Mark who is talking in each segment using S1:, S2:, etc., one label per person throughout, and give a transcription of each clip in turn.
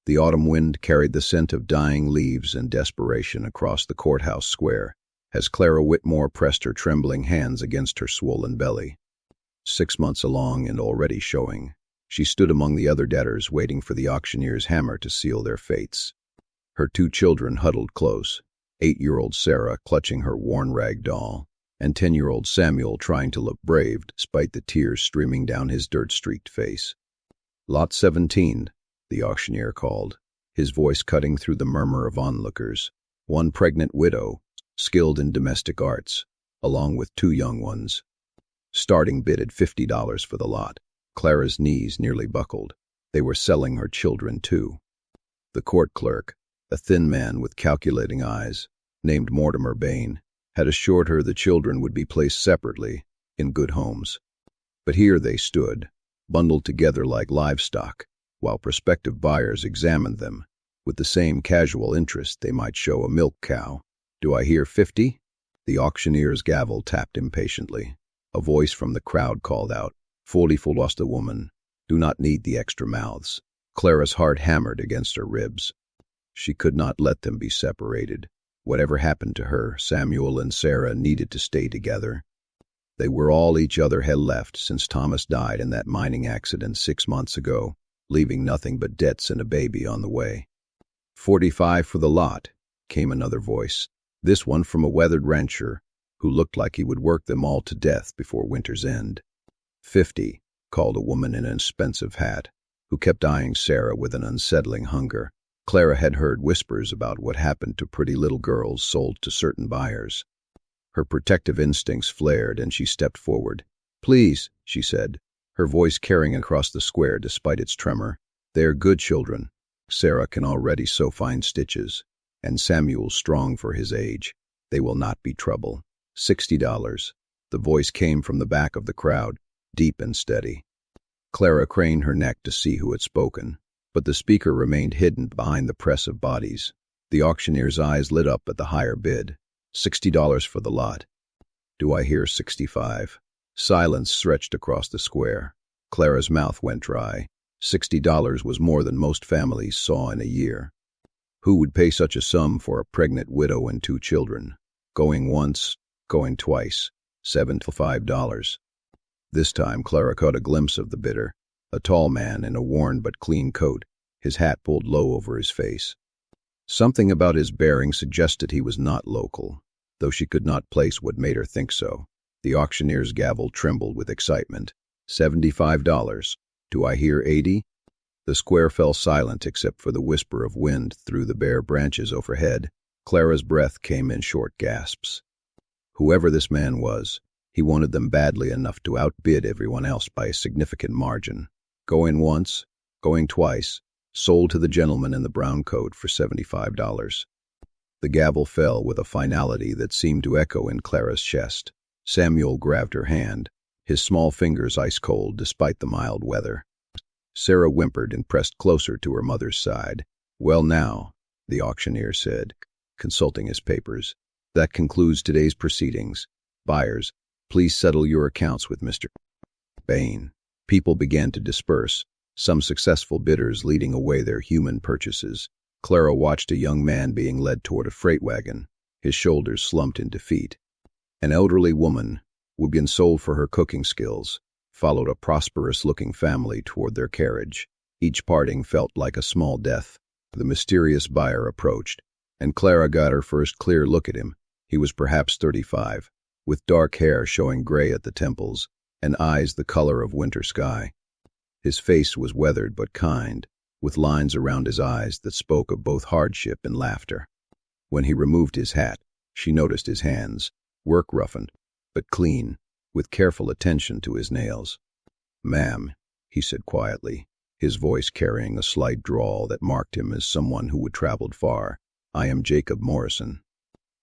S1: The autumn wind carried the scent of dying leaves and desperation across the courthouse square as Clara Whitmore pressed her trembling hands against her swollen belly. 6 months along and already showing, she stood among the other debtors waiting for the auctioneer's hammer to seal their fates. Her 2 children huddled close, 8-year-old Sarah clutching her worn rag doll, and 10-year-old Samuel trying to look brave despite the tears streaming down his dirt-streaked face. "Lot 17, the auctioneer called, his voice cutting through the murmur of onlookers. One pregnant widow, skilled in domestic arts, along with 2 young ones. Starting bid at $50 for the lot. Clara's knees nearly buckled. They were selling her children, too. The court clerk, a thin man with calculating eyes, named Mortimer Bain, had assured her the children would be placed separately, in good homes. But here they stood, bundled together like livestock, while prospective buyers examined them, with the same casual interest they might show a milk cow. "Do I hear 50? The auctioneer's gavel tapped impatiently. A voice from the crowd called out, "40 for the woman. Do not need the extra mouths." Clara's heart hammered against her ribs. She could not let them be separated. Whatever happened to her, Samuel and Sarah needed to stay together. They were all each other had left since Thomas died in that mining accident 6 months ago, leaving nothing but debts and a baby on the way. 45 for the lot, came another voice, this one from a weathered rancher who looked like he would work them all to death before winter's end. 50, called a woman in an expensive hat, who kept eyeing Sarah with an unsettling hunger. Clara had heard whispers about what happened to pretty little girls sold to certain buyers. Her protective instincts flared and she stepped forward. "Please," she said, her voice carrying across the square despite its tremor. "They are good children. Sarah can already sew fine stitches, and Samuel's strong for his age. They will not be trouble." $60. The voice came from the back of the crowd, deep and steady. Clara craned her neck to see who had spoken, but the speaker remained hidden behind the press of bodies. The auctioneer's eyes lit up at the higher bid. $60 for the lot. "Do I hear 65? Silence stretched across the square. Clara's mouth went dry. $60 was more than most families saw in a year. Who would pay such a sum for a pregnant widow and 2 children? Going once, going twice. $75. This time Clara caught a glimpse of the bidder, a tall man in a worn but clean coat, his hat pulled low over his face. Something about his bearing suggested he was not local, though she could not place what made her think so. The auctioneer's gavel trembled with excitement. $75. Do I hear 80? The square fell silent except for the whisper of wind through the bare branches overhead. Clara's breath came in short gasps. Whoever this man was, he wanted them badly enough to outbid everyone else by a significant margin. Going once, going twice, sold to the gentleman in the brown coat for $75. The gavel fell with a finality that seemed to echo in Clara's chest. Samuel grabbed her hand, his small fingers ice cold despite the mild weather. Sarah whimpered and pressed closer to her mother's side. "Well now," the auctioneer said, consulting his papers, "that concludes today's proceedings. Buyers, please settle your accounts with Mr. Bain." People began to disperse, some successful bidders leading away their human purchases. Clara watched a young man being led toward a freight wagon, his shoulders slumped in defeat. An elderly woman, who had been sold for her cooking skills, followed a prosperous-looking family toward their carriage. Each parting felt like a small death. The mysterious buyer approached, and Clara got her first clear look at him. He was perhaps 35, with dark hair showing gray at the temples, and eyes the color of winter sky. His face was weathered but kind, with lines around his eyes that spoke of both hardship and laughter. When he removed his hat, she noticed his hands, work-roughened, but clean, with careful attention to his nails. "Ma'am," he said quietly, his voice carrying a slight drawl that marked him as someone who had traveled far, "I am Jacob Morrison.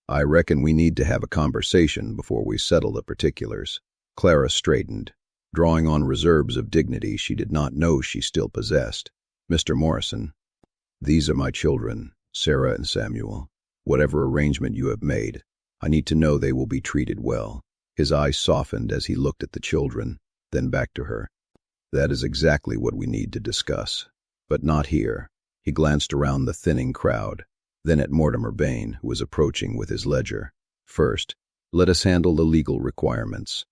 S1: I reckon we need to have a conversation before we settle the particulars." Clara straightened, drawing on reserves of dignity she did not know she still possessed. "Mr. Morrison, these are my children, Sarah and Samuel. Whatever arrangement you have made, I need to know they will be treated well." His eyes softened as he looked at the children, then back to her. "That is exactly what we need to discuss. But not here." He glanced around the thinning crowd, then at Mortimer Bain, who was approaching with his ledger. "First, let us handle the legal requirements."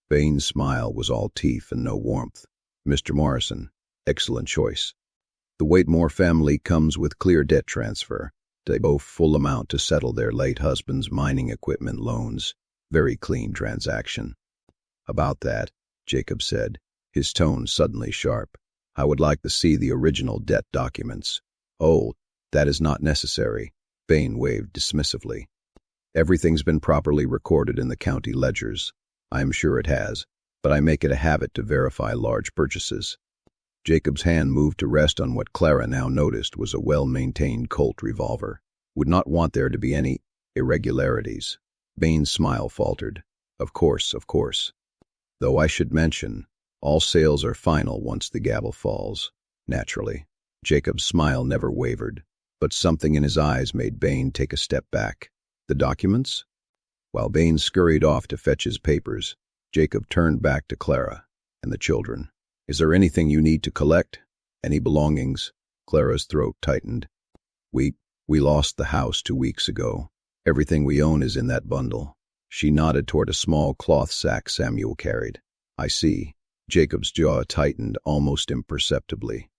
S1: Bain's smile was all teeth and no warmth. "Mr. Morrison, excellent choice. The Whitmore family comes with clear debt transfer. They owe full amount to settle their late husband's mining equipment loans. Very clean transaction." "About that," Jacob said, his tone suddenly sharp, "I would like to see the original debt documents." "Oh, that is not necessary," Bain waved dismissively. "Everything's been properly recorded in the county ledgers. I am sure it has, but I make it a habit to verify large purchases." Jacob's hand moved to rest on what Clara now noticed was a well-maintained Colt revolver. "Would not want there to be any irregularities." Bain's smile faltered. Of course. Though I should mention, all sales are final once the gavel falls." "Naturally." Jacob's smile never wavered, but something in his eyes made Bain take a step back. "The documents?" While Bain scurried off to fetch his papers, Jacob turned back to Clara and the children. "Is there anything you need to collect? Any belongings?" Clara's throat tightened. We lost the house 2 weeks ago. Everything we own is in that bundle." She nodded toward a small cloth sack Samuel carried. "I see." Jacob's jaw tightened almost imperceptibly.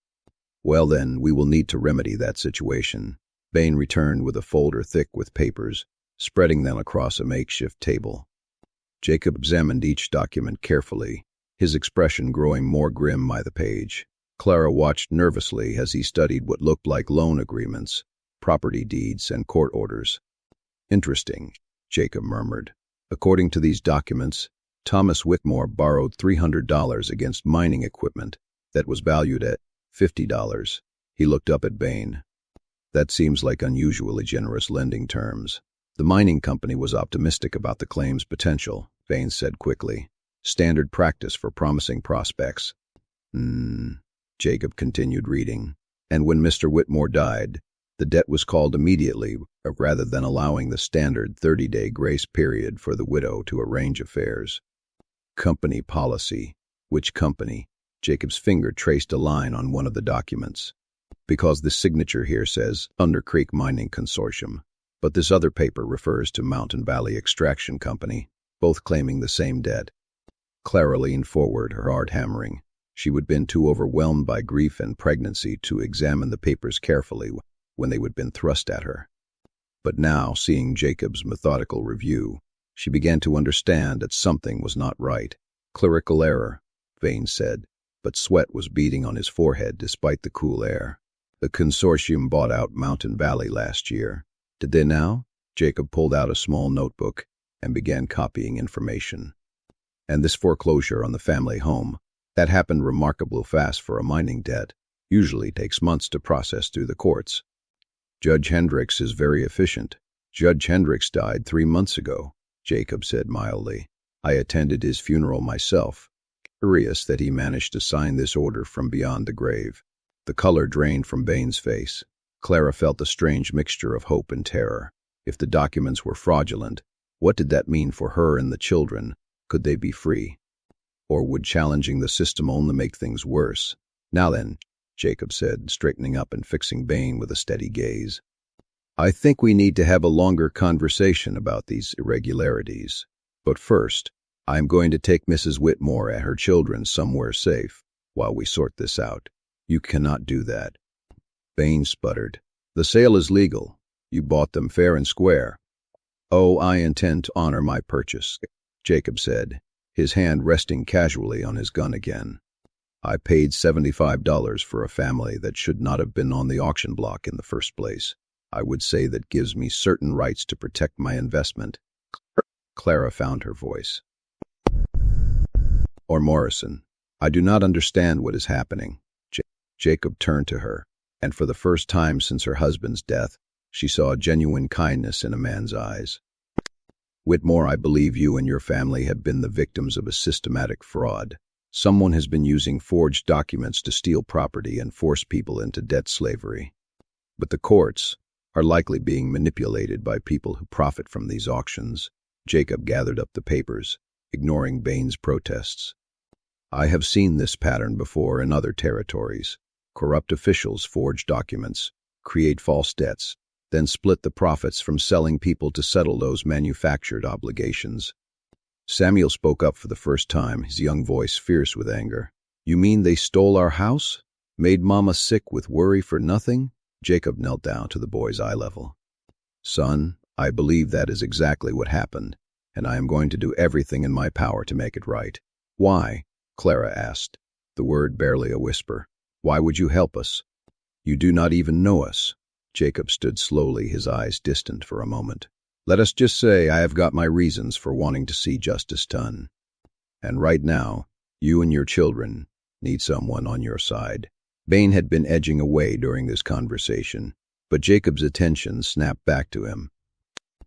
S1: "Well then, we will need to remedy that situation." Bain returned with a folder thick with papers, spreading them across a makeshift table. Jacob examined each document carefully, his expression growing more grim by the page. Clara watched nervously as he studied what looked like loan agreements, property deeds, and court orders. "Interesting," Jacob murmured. "According to these documents, Thomas Whitmore borrowed $300 against mining equipment that was valued at $50. He looked up at Bain. "That seems like unusually generous lending terms." "The mining company was optimistic about the claim's potential," Bain said quickly. "Standard practice for promising prospects." Jacob continued reading. "And when Mr. Whitmore died, the debt was called immediately, rather than allowing the standard 30-day grace period for the widow to arrange affairs." "Company policy." "Which company?" Jacob's finger traced a line on one of the documents. "Because the signature here says Under Creek Mining Consortium, but this other paper refers to Mountain Valley Extraction Company, both claiming the same debt." Clara leaned forward, her heart hammering. She had been too overwhelmed by grief and pregnancy to examine the papers carefully when they had been thrust at her. But now, seeing Jacob's methodical review, she began to understand that something was not right. "Clerical error," Bain said, but sweat was beading on his forehead despite the cool air. "The consortium bought out Mountain Valley last year." "Did they now?" Jacob pulled out a small notebook and began copying information. "And this foreclosure on the family home, that happened remarkably fast for a mining debt. Usually takes months to process through the courts." "Judge Hendricks is very efficient." "Judge Hendricks died 3 months ago," Jacob said mildly. "I attended his funeral myself. Curious that he managed to sign this order from beyond the grave." The color drained from Bain's face. Clara felt a strange mixture of hope and terror. If the documents were fraudulent, what did that mean for her and the children? Could they be free? Or would challenging the system only make things worse? "Now then," Jacob said, straightening up and fixing Bain with a steady gaze. "I think we need to have a longer conversation about these irregularities. But first, I am going to take Mrs. Whitmore and her children somewhere safe while we sort this out." "You cannot do that." Bain sputtered. "The sale is legal. You bought them fair and square." "Oh, I intend to honor my purchase," Jacob said, his hand resting casually on his gun again. "I paid $75 for a family that should not have been on the auction block in the first place. I would say that gives me certain rights to protect my investment." Clara found her voice. "Or Morrison, I do not understand what is happening." Jacob turned to her, and for the first time since her husband's death, she saw genuine kindness in a man's eyes. "Whitmore, I believe you and your family have been the victims of a systematic fraud. Someone has been using forged documents to steal property and force people into debt slavery. But the courts are likely being manipulated by people who profit from these auctions." Jacob gathered up the papers, ignoring Bain's protests. "I have seen this pattern before in other territories. Corrupt officials forge documents, create false debts, then split the profits from selling people to settle those manufactured obligations. Samuel spoke up for the first time, his young voice fierce with anger. "You mean they stole our house? Made Mama sick with worry for nothing?" Jacob knelt down to the boy's eye level. "Son, I believe that is exactly what happened, and I am going to do everything in my power to make it right." "Why?" Clara asked, the word barely a whisper. "Why would you help us? You do not even know us." Jacob stood slowly, his eyes distant for a moment. "Let us just say I have got my reasons for wanting to see justice done. And right now, you and your children need someone on your side." Bain had been edging away during this conversation, but Jacob's attention snapped back to him.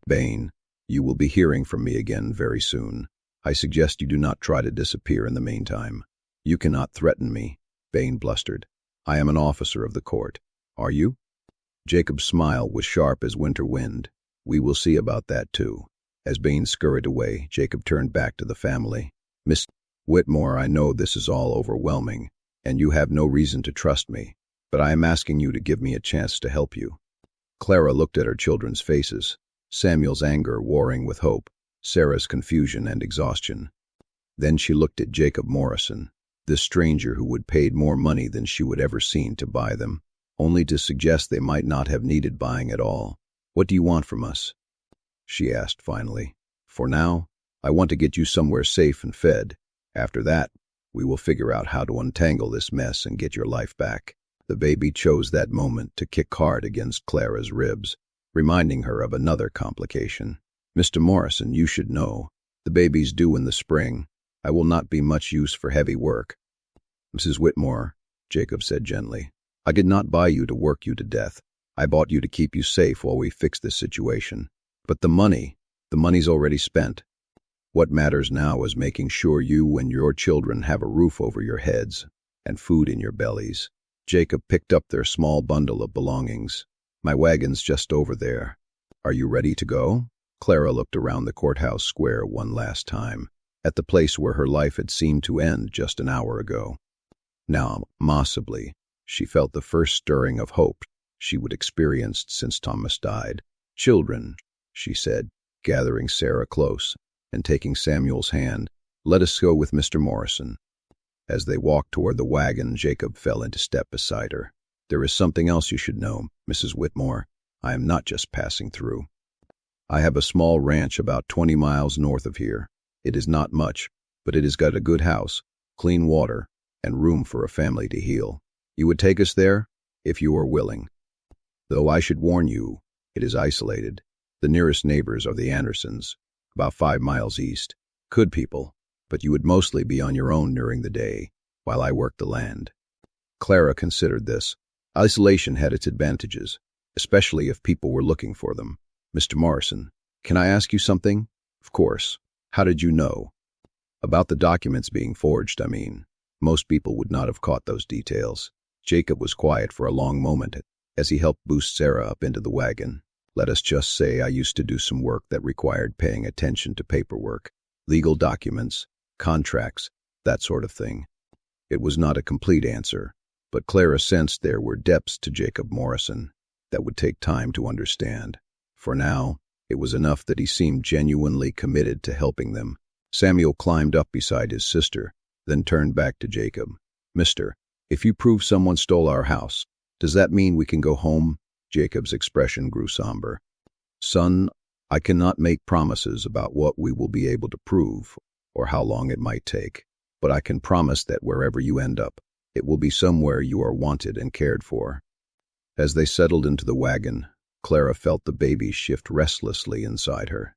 S1: "Bain, you will be hearing from me again very soon. I suggest you do not try to disappear in the meantime." "You cannot threaten me," Bain blustered. "I am an officer of the court. Are you?" Jacob's smile was sharp as winter wind. "We will see about that too." As Bain scurried away, Jacob turned back to the family. "Miss Whitmore, I know this is all overwhelming, and you have no reason to trust me, but I am asking you to give me a chance to help you." Clara looked at her children's faces, Samuel's anger warring with hope, Sarah's confusion and exhaustion. Then she looked at Jacob Morrison, this stranger who would paid more money than she would ever seen to buy them, only to suggest they might not have needed buying at all. "What do you want from us?" she asked finally. "For now, I want to get you somewhere safe and fed. After that, we will figure out how to untangle this mess and get your life back." The baby chose that moment to kick hard against Clara's ribs, reminding her of another complication. "Mr. Morrison, you should know. The baby's due in the spring. I will not be much use for heavy work." "Mrs. Whitmore," Jacob said gently, "I did not buy you to work you to death. I bought you to keep you safe while we fix this situation. But the money's already spent. What matters now is making sure you and your children have a roof over your heads and food in your bellies." Jacob picked up their small bundle of belongings. "My wagon's just over there. Are you ready to go?" Clara looked around the courthouse square one last time, at the place where her life had seemed to end just an hour ago. Now, possibly, she felt the first stirring of hope she would experience since Thomas died. "Children," she said, gathering Sarah close and taking Samuel's hand, "let us go with Mr. Morrison." As they walked toward the wagon, Jacob fell into step beside her. "There is something else you should know, Mrs. Whitmore. I am not just passing through. I have a small ranch about 20 miles north of here. It is not much, but it has got a good house, clean water, and room for a family to heal. You would take us there, if you are willing. Though I should warn you, it is isolated. The nearest neighbors are the Andersons, about 5 miles east. Good people, but you would mostly be on your own during the day, while I work the land." Clara considered this. Isolation had its advantages, especially if people were looking for them. "Mr. Morrison, can I ask you something?" "Of course. How did you know?" "About the documents being forged, I mean. Most people would not have caught those details." Jacob was quiet for a long moment as he helped boost Sarah up into the wagon. "Let us just say I used to do some work that required paying attention to paperwork, legal documents, contracts, that sort of thing." It was not a complete answer, but Clara sensed there were depths to Jacob Morrison that would take time to understand. For now, it was enough that he seemed genuinely committed to helping them. Samuel climbed up beside his sister, then turned back to Jacob. "Mister, if you prove someone stole our house, does that mean we can go home?" Jacob's expression grew somber. "Son, I cannot make promises about what we will be able to prove or how long it might take, but I can promise that wherever you end up, it will be somewhere you are wanted and cared for." As they settled into the wagon, Clara felt the baby shift restlessly inside her.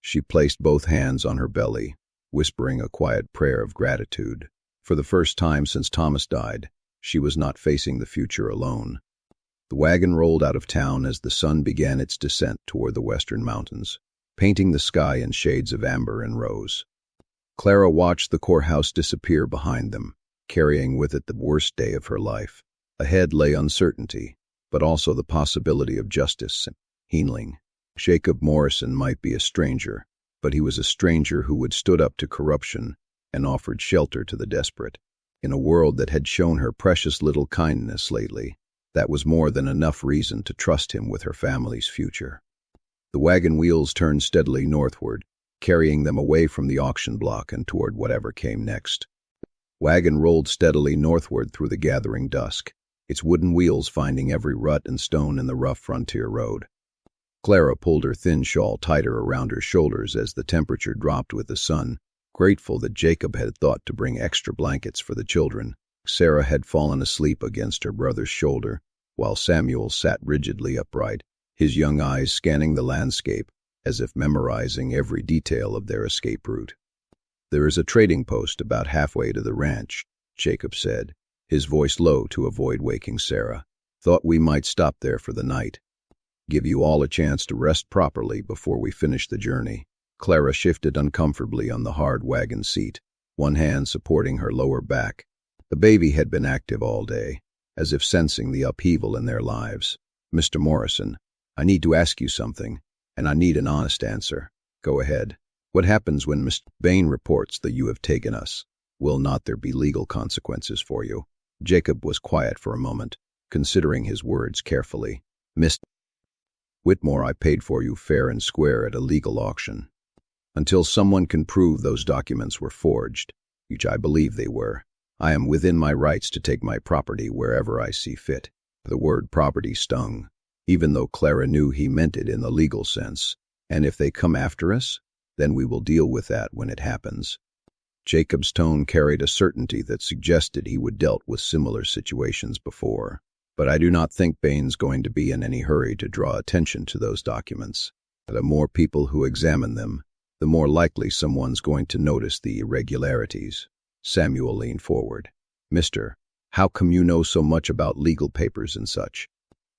S1: She placed both hands on her belly, whispering a quiet prayer of gratitude. For the first time since Thomas died, she was not facing the future alone. The wagon rolled out of town as the sun began its descent toward the western mountains, painting the sky in shades of amber and rose. Clara watched the courthouse disappear behind them, carrying with it the worst day of her life. Ahead lay uncertainty, but also the possibility of justice and healing. Jacob Morrison might be a stranger, but he was a stranger who had stood up to corruption and offered shelter to the desperate. In a world that had shown her precious little kindness lately, that was more than enough reason to trust him with her family's future. The wagon wheels turned steadily northward, carrying them away from the auction block and toward whatever came next. Wagon rolled steadily northward through the gathering dusk, its wooden wheels finding every rut and stone in the rough frontier road. Clara pulled her thin shawl tighter around her shoulders as the temperature dropped with the sun, grateful that Jacob had thought to bring extra blankets for the children. Sarah had fallen asleep against her brother's shoulder, while Samuel sat rigidly upright, his young eyes scanning the landscape as if memorizing every detail of their escape route. "There is a trading post about halfway to the ranch," Jacob said, his voice low to avoid waking Sarah. "Thought we might stop there for the night. Give you all a chance to rest properly before we finish the journey." Clara shifted uncomfortably on the hard wagon seat, one hand supporting her lower back. The baby had been active all day, as if sensing the upheaval in their lives. "Mr. Morrison, I need to ask you something, and I need an honest answer." "Go ahead. What happens when Mr. Bain reports that you have taken us? Will not there be legal consequences for you?" Jacob was quiet for a moment, considering his words carefully. "Miss Whitmore, I paid for you fair and square at a legal auction. Until someone can prove those documents were forged, which I believe they were, I am within my rights to take my property wherever I see fit." The word property stung, even though Clara knew he meant it in the legal sense. "And if they come after us, then we will deal with that when it happens." Jacob's tone carried a certainty that suggested he would dealt with similar situations before. "But I do not think Bain's going to be in any hurry to draw attention to those documents. The more people who examine them, the more likely someone's going to notice the irregularities." Samuel leaned forward. "Mister, how come you know so much about legal papers and such?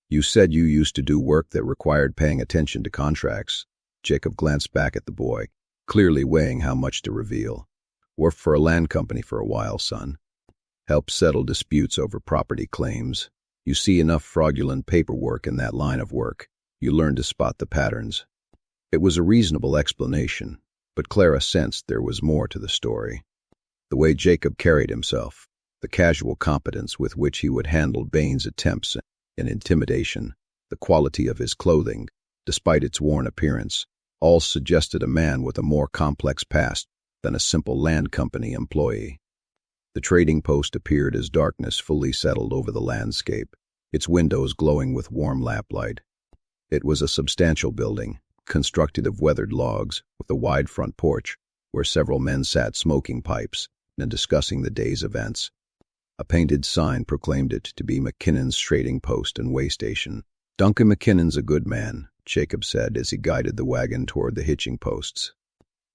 S1: You said you used to do work that required paying attention to contracts." Jacob glanced back at the boy, clearly weighing how much to reveal. "Worked for a land company for a while, son. Helped settle disputes over property claims. You see enough fraudulent paperwork in that line of work, you learn to spot the patterns." It was a reasonable explanation, but Clara sensed there was more to the story. The way Jacob carried himself, the casual competence with which he would handle Bain's attempts at intimidation, the quality of his clothing, despite its worn appearance, all suggested a man with a more complex past than a simple land company employee. The trading post appeared as darkness fully settled over the landscape, its windows glowing with warm lamplight. It was a substantial building, constructed of weathered logs, with a wide front porch, where several men sat smoking pipes and discussing the day's events. A painted sign proclaimed it to be McKinnon's trading post and way station. "Duncan McKinnon's a good man," Jacob said as he guided the wagon toward the hitching posts.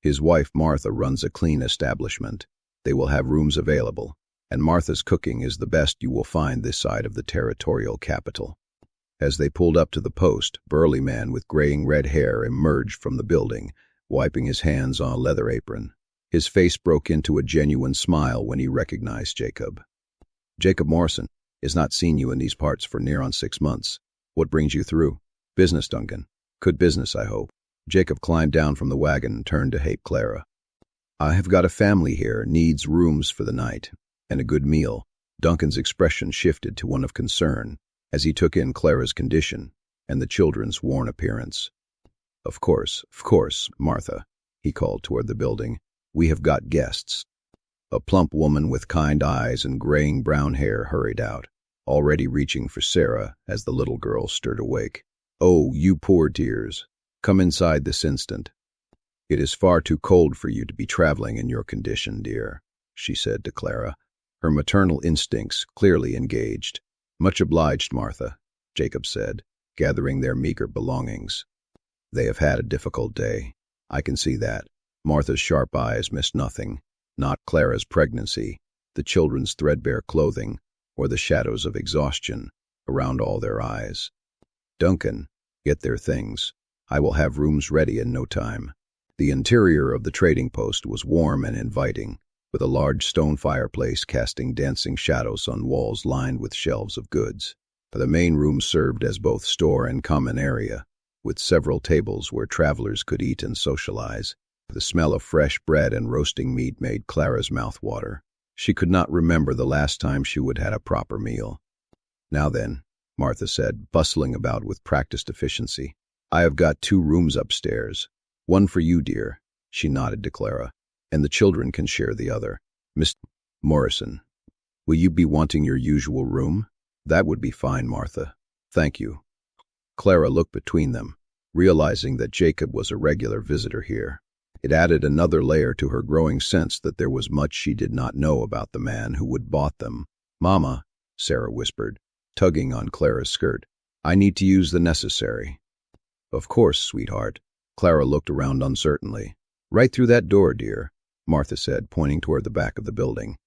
S1: "His wife Martha runs a clean establishment. They will have rooms available, and Martha's cooking is the best you will find this side of the territorial capital." As they pulled up to the post, a burly man with graying red hair emerged from the building, wiping his hands on a leather apron. His face broke into a genuine smile when he recognized Jacob. "Jacob Morrison has not seen you in these parts for near on 6 months. What brings you through?" "Business, Duncan. Good business, I hope." Jacob climbed down from the wagon and turned to Hape Clara. "I have got a family here, needs rooms for the night, and a good meal." Duncan's expression shifted to one of concern as he took in Clara's condition and the children's worn appearance. Of course, Martha," he called toward the building. "We have got guests." A plump woman with kind eyes and graying brown hair hurried out, already reaching for Sarah as the little girl stirred awake. "Oh, you poor dears. Come inside this instant." "It is far too cold for you to be traveling in your condition, dear," she said to Clara, her maternal instincts clearly engaged. "Much obliged, Martha," Jacob said, gathering their meager belongings. "They have had a difficult day. I can see that." Martha's sharp eyes missed nothing, not Clara's pregnancy, the children's threadbare clothing, or the shadows of exhaustion around all their eyes. "Duncan, get their things. I will have rooms ready in no time." The interior of the trading post was warm and inviting, with a large stone fireplace casting dancing shadows on walls lined with shelves of goods. The main room served as both store and common area, with several tables where travelers could eat and socialize. The smell of fresh bread and roasting meat made Clara's mouth water. She could not remember the last time she would had a proper meal. "Now then," Martha said, bustling about with practiced efficiency. "I have got 2 rooms upstairs. One for you, dear," she nodded to Clara, "and the children can share the other. Miss Morrison, will you be wanting your usual room?" "That would be fine, Martha. Thank you." Clara looked between them, realizing that Jacob was a regular visitor here. It added another layer to her growing sense that there was much she did not know about the man who would bought them. "Mama," Sarah whispered, tugging on Clara's skirt, "I need to use the necessary." "Of course, sweetheart." Clara looked around uncertainly. "Right through that door, dear," Martha said, pointing toward the back of the building.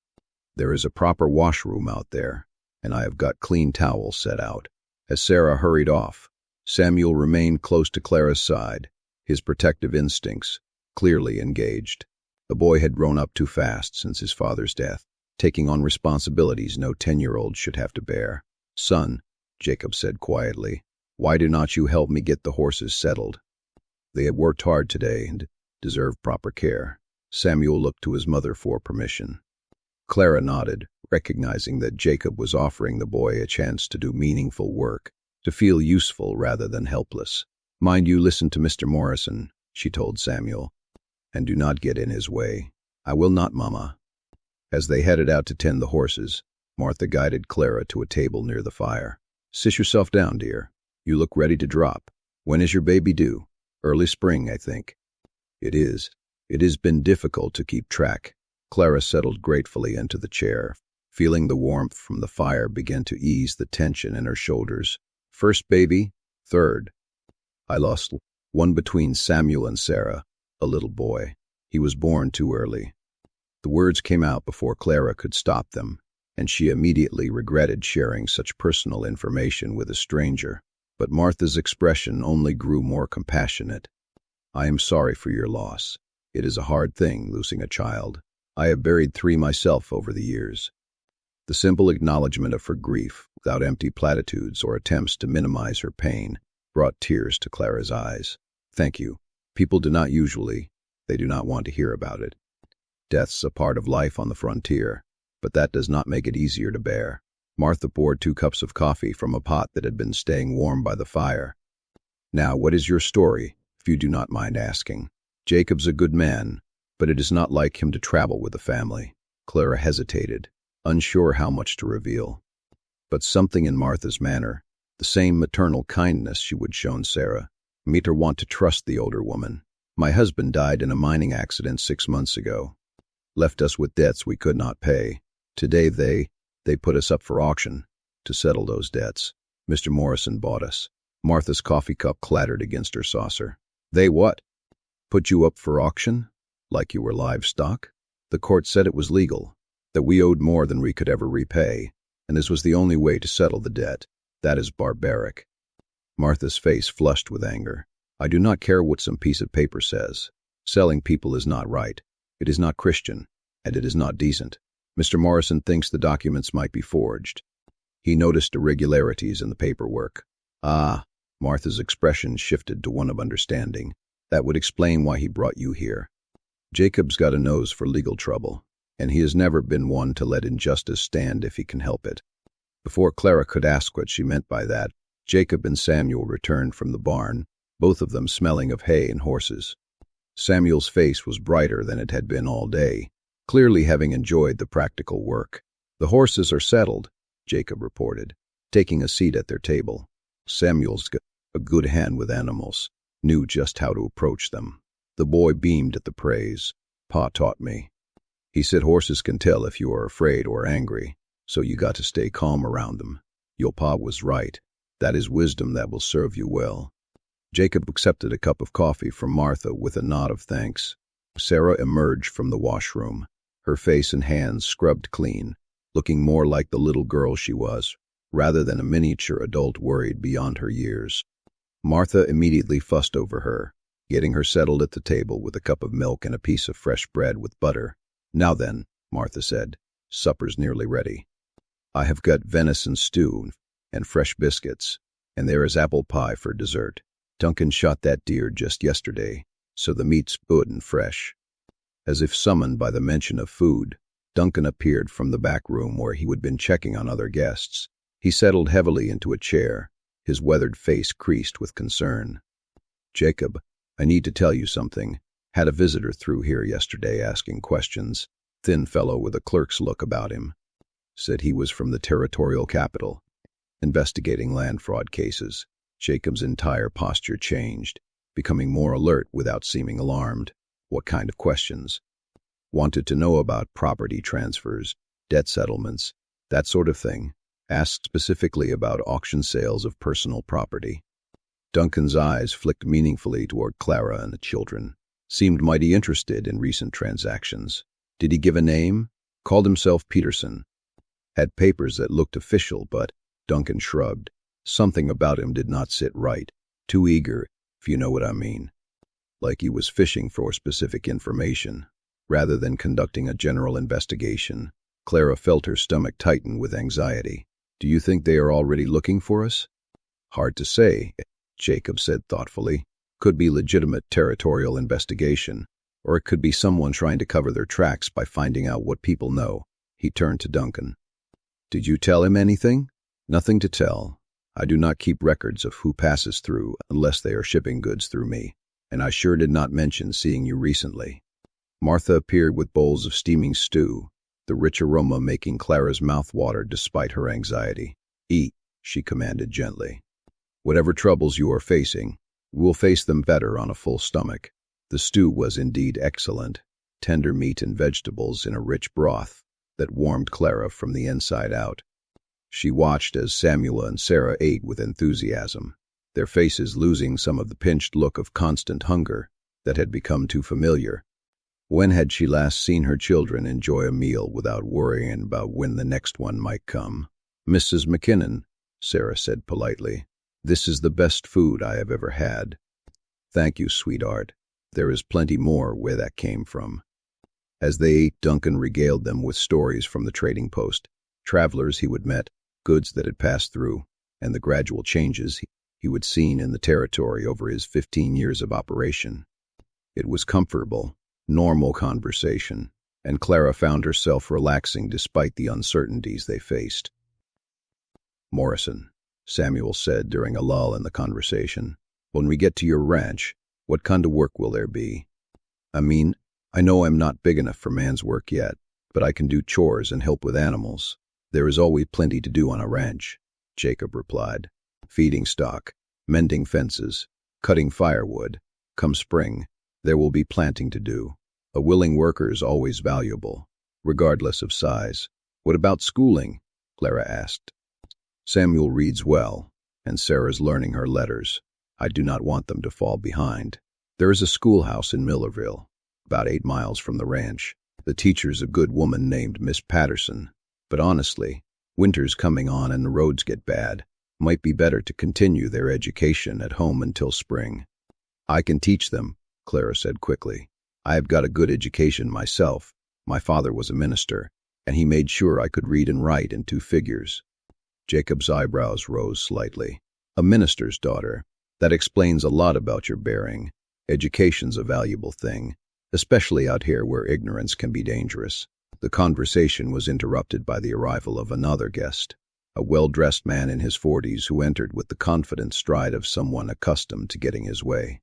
S1: "There is a proper washroom out there, and I have got clean towels set out." As Sarah hurried off, Samuel remained close to Clara's side, his protective instincts clearly engaged. The boy had grown up too fast since his father's death, taking on responsibilities no 10-year-old should have to bear. "Son," Jacob said quietly, "why do not you help me get the horses settled? They have worked hard today and deserve proper care." Samuel looked to his mother for permission. Clara nodded, recognizing that Jacob was offering the boy a chance to do meaningful work, to feel useful rather than helpless. "Mind you listen to Mr. Morrison," she told Samuel, "and do not get in his way." "I will not, Mama." As they headed out to tend the horses, Martha guided Clara to a table near the fire. "Sit yourself down, dear. You look ready to drop. When is your baby due? Early spring, I think." "It is. It has been difficult to keep track." Clara settled gratefully into the chair, feeling the warmth from the fire begin to ease the tension in her shoulders. "First baby, 3rd. I lost one between Samuel and Sarah, a little boy. He was born too early." The words came out before Clara could stop them, and she immediately regretted sharing such personal information with a stranger. But Martha's expression only grew more compassionate. "I am sorry for your loss. It is a hard thing, losing a child. I have buried 3 myself over the years." The simple acknowledgement of her grief, without empty platitudes or attempts to minimize her pain, brought tears to Clara's eyes. "Thank you. People do not usually. They do not want to hear about it. Death's a part of life on the frontier, but that does not make it easier to bear." Martha poured 2 cups of coffee from a pot that had been staying warm by the fire. "Now, what is your story, if you do not mind asking?" "Jacob's a good man, but it is not like him to travel with the family." Clara hesitated, unsure how much to reveal. But something in Martha's manner, the same maternal kindness she would shown Sarah, made her want to trust the older woman. "My husband died in a mining accident 6 months ago. Left us with debts we could not pay. Today they put us up for auction to settle those debts. Mr. Morrison bought us." Martha's coffee cup clattered against her saucer. "They what? Put you up for auction? Like you were livestock?" "The court said it was legal, that we owed more than we could ever repay, and this was the only way to settle the debt. That is barbaric." Martha's face flushed with anger. "I do not care what some piece of paper says. Selling people is not right. It is not Christian, and it is not decent. Mr. Morrison thinks the documents might be forged. He noticed irregularities in the paperwork." "Ah," Martha's expression shifted to one of understanding. "That would explain why he brought you here. Jacob's got a nose for legal trouble, and he has never been one to let injustice stand if he can help it." Before Clara could ask what she meant by that, Jacob and Samuel returned from the barn, both of them smelling of hay and horses. Samuel's face was brighter than it had been all day, clearly having enjoyed the practical work. "The horses are settled," Jacob reported, taking a seat at their table. Samuel's got a good hand with animals, knew just how to approach them. The boy beamed at the praise. "Pa taught me. He said horses can tell if you are afraid or angry, so you got to stay calm around them. Your pa was right. That is wisdom that will serve you well." Jacob accepted a cup of coffee from Martha with a nod of thanks. Sarah emerged from the washroom, her face and hands scrubbed clean, looking more like the little girl she was, rather than a miniature adult worried beyond her years. Martha immediately fussed over her, getting her settled at the table with a cup of milk and a piece of fresh bread with butter. "Now then," Martha said, "supper's nearly ready. I have got venison stew and fresh biscuits, and there is apple pie for dessert. Duncan shot that deer just yesterday, so the meat's good and fresh." As if summoned by the mention of food, Duncan appeared from the back room where he had been checking on other guests. He settled heavily into a chair, his weathered face creased with concern. "Jacob, I need to tell you something. Had a visitor through here yesterday asking questions. Thin fellow with a clerk's look about him. Said he was from the territorial capital, investigating land fraud cases." Jacob's entire posture changed, becoming more alert without seeming alarmed. "What kind of questions?" "Wanted to know about property transfers, debt settlements, that sort of thing. Asked specifically about auction sales of personal property." Duncan's eyes flicked meaningfully toward Clara and the children. Seemed mighty interested in recent transactions. "Did he give a name?" "Called himself Peterson. Had papers that looked official, but," Duncan shrugged, "something about him did not sit right. Too eager, if you know what I mean. Like he was fishing for specific information, rather than conducting a general investigation." Clara felt her stomach tighten with anxiety. "Do you think they are already looking for us?" "Hard to say," Jacob said thoughtfully. "Could be legitimate territorial investigation, or it could be someone trying to cover their tracks by finding out what people know." He turned to Duncan. "Did you tell him anything?" "Nothing to tell. I do not keep records of who passes through unless they are shipping goods through me, and I sure did not mention seeing you recently." Martha appeared with bowls of steaming stew, the rich aroma making Clara's mouth water despite her anxiety. "Eat," she commanded gently. "Whatever troubles you are facing, we will face them better on a full stomach." The stew was indeed excellent, tender meat and vegetables in a rich broth that warmed Clara from the inside out. She watched as Samuel and Sarah ate with enthusiasm, their faces losing some of the pinched look of constant hunger that had become too familiar. When had she last seen her children enjoy a meal without worrying about when the next one might come? "Mrs. McKinnon," Sarah said politely, "this is the best food I have ever had." "Thank you, sweetheart. There is plenty more where that came from." As they ate, Duncan regaled them with stories from the trading post, travelers he would met, goods that had passed through, and the gradual changes he would seen in the territory over his 15 years of operation. It was comfortable, normal conversation, and Clara found herself relaxing despite the uncertainties they faced. "Morrison," Samuel said during a lull in the conversation, "when we get to your ranch, what kind of work will there be?" "I mean, I know I'm not big enough for man's work yet, but I can do chores and help with animals. There is always plenty to do on a ranch," Jacob replied. "Feeding stock, mending fences, cutting firewood. Come spring, there will be planting to do. A willing worker is always valuable, regardless of size." "What about schooling?" Clara asked. "Samuel reads well, and Sarah's learning her letters. I do not want them to fall behind. There is a schoolhouse in Millerville, about 8 miles from the ranch. The teacher's a good woman named Miss Patterson. But honestly, winter's coming on and the roads get bad. Might be better to continue their education at home until spring." "I can teach them," Clara said quickly. "I have got a good education myself. My father was a minister, and he made sure I could read and write in 2 figures. Jacob's eyebrows rose slightly. "A minister's daughter. That explains a lot about your bearing. Education's a valuable thing, especially out here where ignorance can be dangerous." The conversation was interrupted by the arrival of another guest, a well-dressed man in his 40s who entered with the confident stride of someone accustomed to getting his way.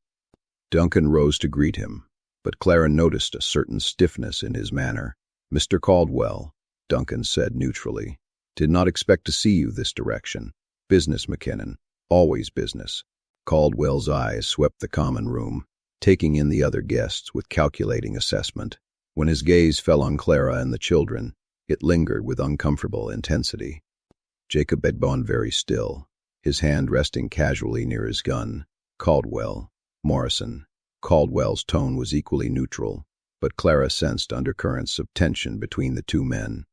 S1: Duncan rose to greet him, but Clara noticed a certain stiffness in his manner. "Mr. Caldwell," Duncan said neutrally. "Did not expect to see you this direction. Business, McKinnon. Always business." Caldwell's eyes swept the common room, taking in the other guests with calculating assessment. When his gaze fell on Clara and the children, it lingered with uncomfortable intensity. Jacob had gone very still, his hand resting casually near his gun. "Caldwell, Morrison." Caldwell's tone was equally neutral, but Clara sensed undercurrents of tension between the 2 men.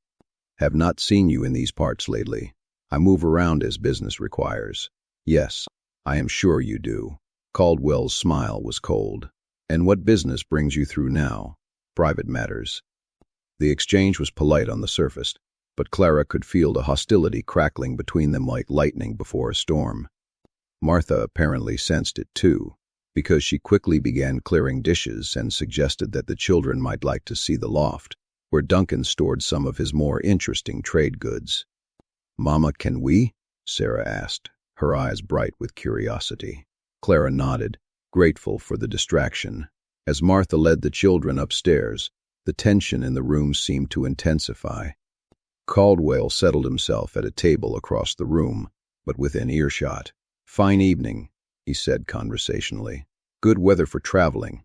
S1: "Have not seen you in these parts lately. I move around as business requires." "Yes, I am sure you do." Caldwell's smile was cold. "And what business brings you through now?" "Private matters." The exchange was polite on the surface, but Clara could feel the hostility crackling between them like lightning before a storm. Martha apparently sensed it too, because she quickly began clearing dishes and suggested that the children might like to see the loft, where Duncan stored some of his more interesting trade goods. "Mama, can we?" Sarah asked, her eyes bright with curiosity. Clara nodded, grateful for the distraction. As Martha led the children upstairs, the tension in the room seemed to intensify. Caldwell settled himself at a table across the room, but within earshot. "Fine evening," he said conversationally. "Good weather for traveling.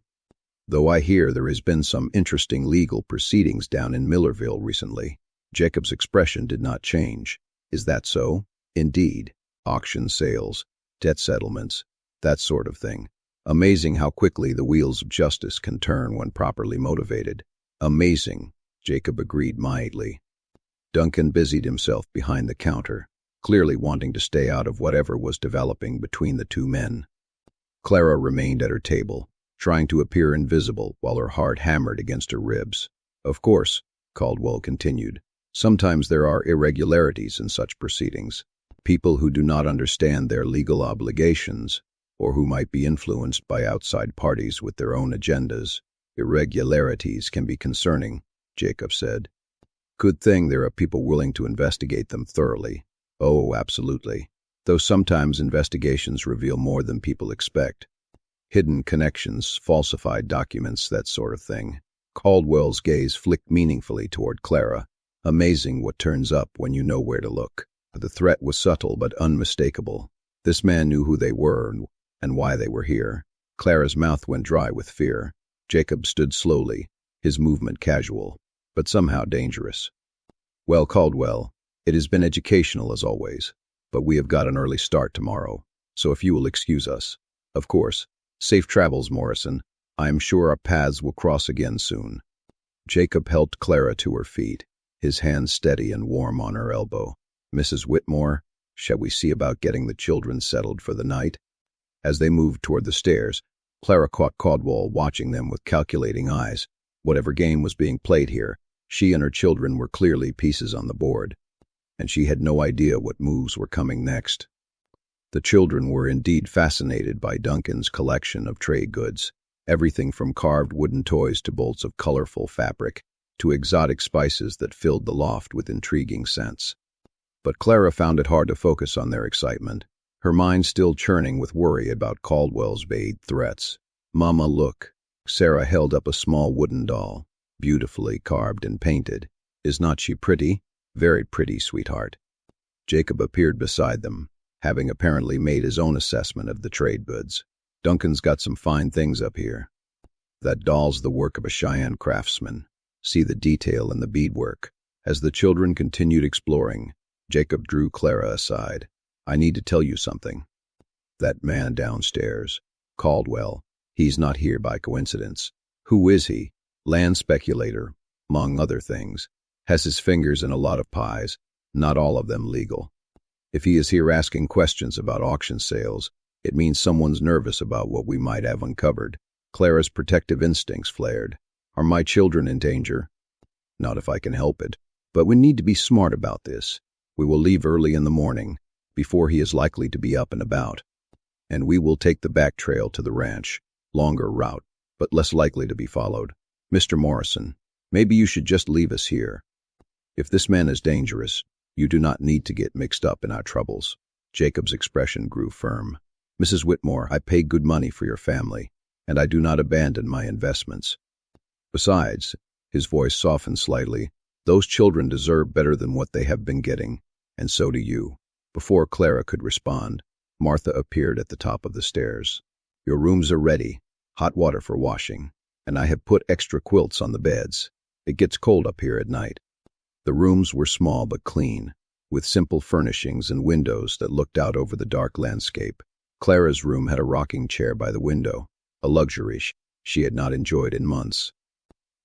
S1: Though I hear there has been some interesting legal proceedings down in Millerville recently." Jacob's expression did not change. "Is that so?" "Indeed. Auction sales, debt settlements, that sort of thing. Amazing how quickly the wheels of justice can turn when properly motivated." "Amazing," Jacob agreed mildly. Duncan busied himself behind the counter, clearly wanting to stay out of whatever was developing between the two men. Clara remained at her table, trying to appear invisible while her heart hammered against her ribs. "Of course," Caldwell continued, "sometimes there are irregularities in such proceedings. People who do not understand their legal obligations, or who might be influenced by outside parties with their own agendas. Irregularities can be concerning," Jacob said. "Good thing there are people willing to investigate them thoroughly." "Oh, absolutely. Though sometimes investigations reveal more than people expect. Hidden connections, falsified documents, that sort of thing." Caldwell's gaze flicked meaningfully toward Clara. "Amazing what turns up when you know where to look." The threat was subtle but unmistakable. This man knew who they were and why they were here. Clara's mouth went dry with fear. Jacob stood slowly, his movement casual, but somehow dangerous. "Well, Caldwell, it has been educational as always, but we have got an early start tomorrow, so if you will excuse us." "Of course. Safe travels, Morrison. I am sure our paths will cross again soon." Jacob helped Clara to her feet, his hand steady and warm on her elbow. "Mrs. Whitmore, shall we see about getting the children settled for the night?" As they moved toward the stairs, Clara caught Caldwell watching them with calculating eyes. Whatever game was being played here, she and her children were clearly pieces on the board, and she had no idea what moves were coming next. The children were indeed fascinated by Duncan's collection of trade goods, everything from carved wooden toys to bolts of colorful fabric, to exotic spices that filled the loft with intriguing scents. But Clara found it hard to focus on their excitement, her mind still churning with worry about Caldwell's vague threats. "Mama, look." Sarah held up a small wooden doll, beautifully carved and painted. "Is not she pretty?" "Very pretty, sweetheart." Jacob appeared beside them, having apparently made his own assessment of the trade goods. "Duncan's got some fine things up here. That doll's the work of a Cheyenne craftsman. See the detail in the beadwork." As the children continued exploring, Jacob drew Clara aside. "I need to tell you something. That man downstairs, Caldwell, he's not here by coincidence." "Who is he?" "Land speculator, among other things. Has his fingers in a lot of pies, not all of them legal. If he is here asking questions about auction sales, it means someone's nervous about what we might have uncovered." Clara's protective instincts flared. "Are my children in danger?" "Not if I can help it. But we need to be smart about this. We will leave early in the morning, before he is likely to be up and about, and we will take the back trail to the ranch. Longer route, but less likely to be followed. Mr. Morrison, maybe you should just leave us here. If this man is dangerous, you do not need to get mixed up in our troubles." Jacob's expression grew firm. "Mrs. Whitmore, I pay good money for your family, and I do not abandon my investments. Besides," his voice softened slightly, "those children deserve better than what they have been getting, and so do you." Before Clara could respond, Martha appeared at the top of the stairs. "Your rooms are ready, hot water for washing, and I have put extra quilts on the beds. It gets cold up here at night." The rooms were small but clean, with simple furnishings and windows that looked out over the dark landscape. Clara's room had a rocking chair by the window, a luxury she had not enjoyed in months.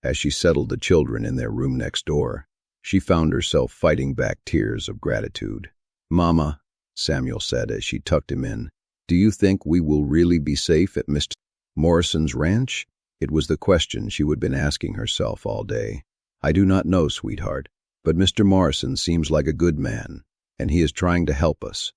S1: As she settled the children in their room next door, she found herself fighting back tears of gratitude. "Mama," Samuel said as she tucked him in, "do you think we will really be safe at Mr. Morrison's ranch?" It was the question she had been asking herself all day. "I do not know, sweetheart, but Mr. Morrison seems like a good man, and he is trying to help us."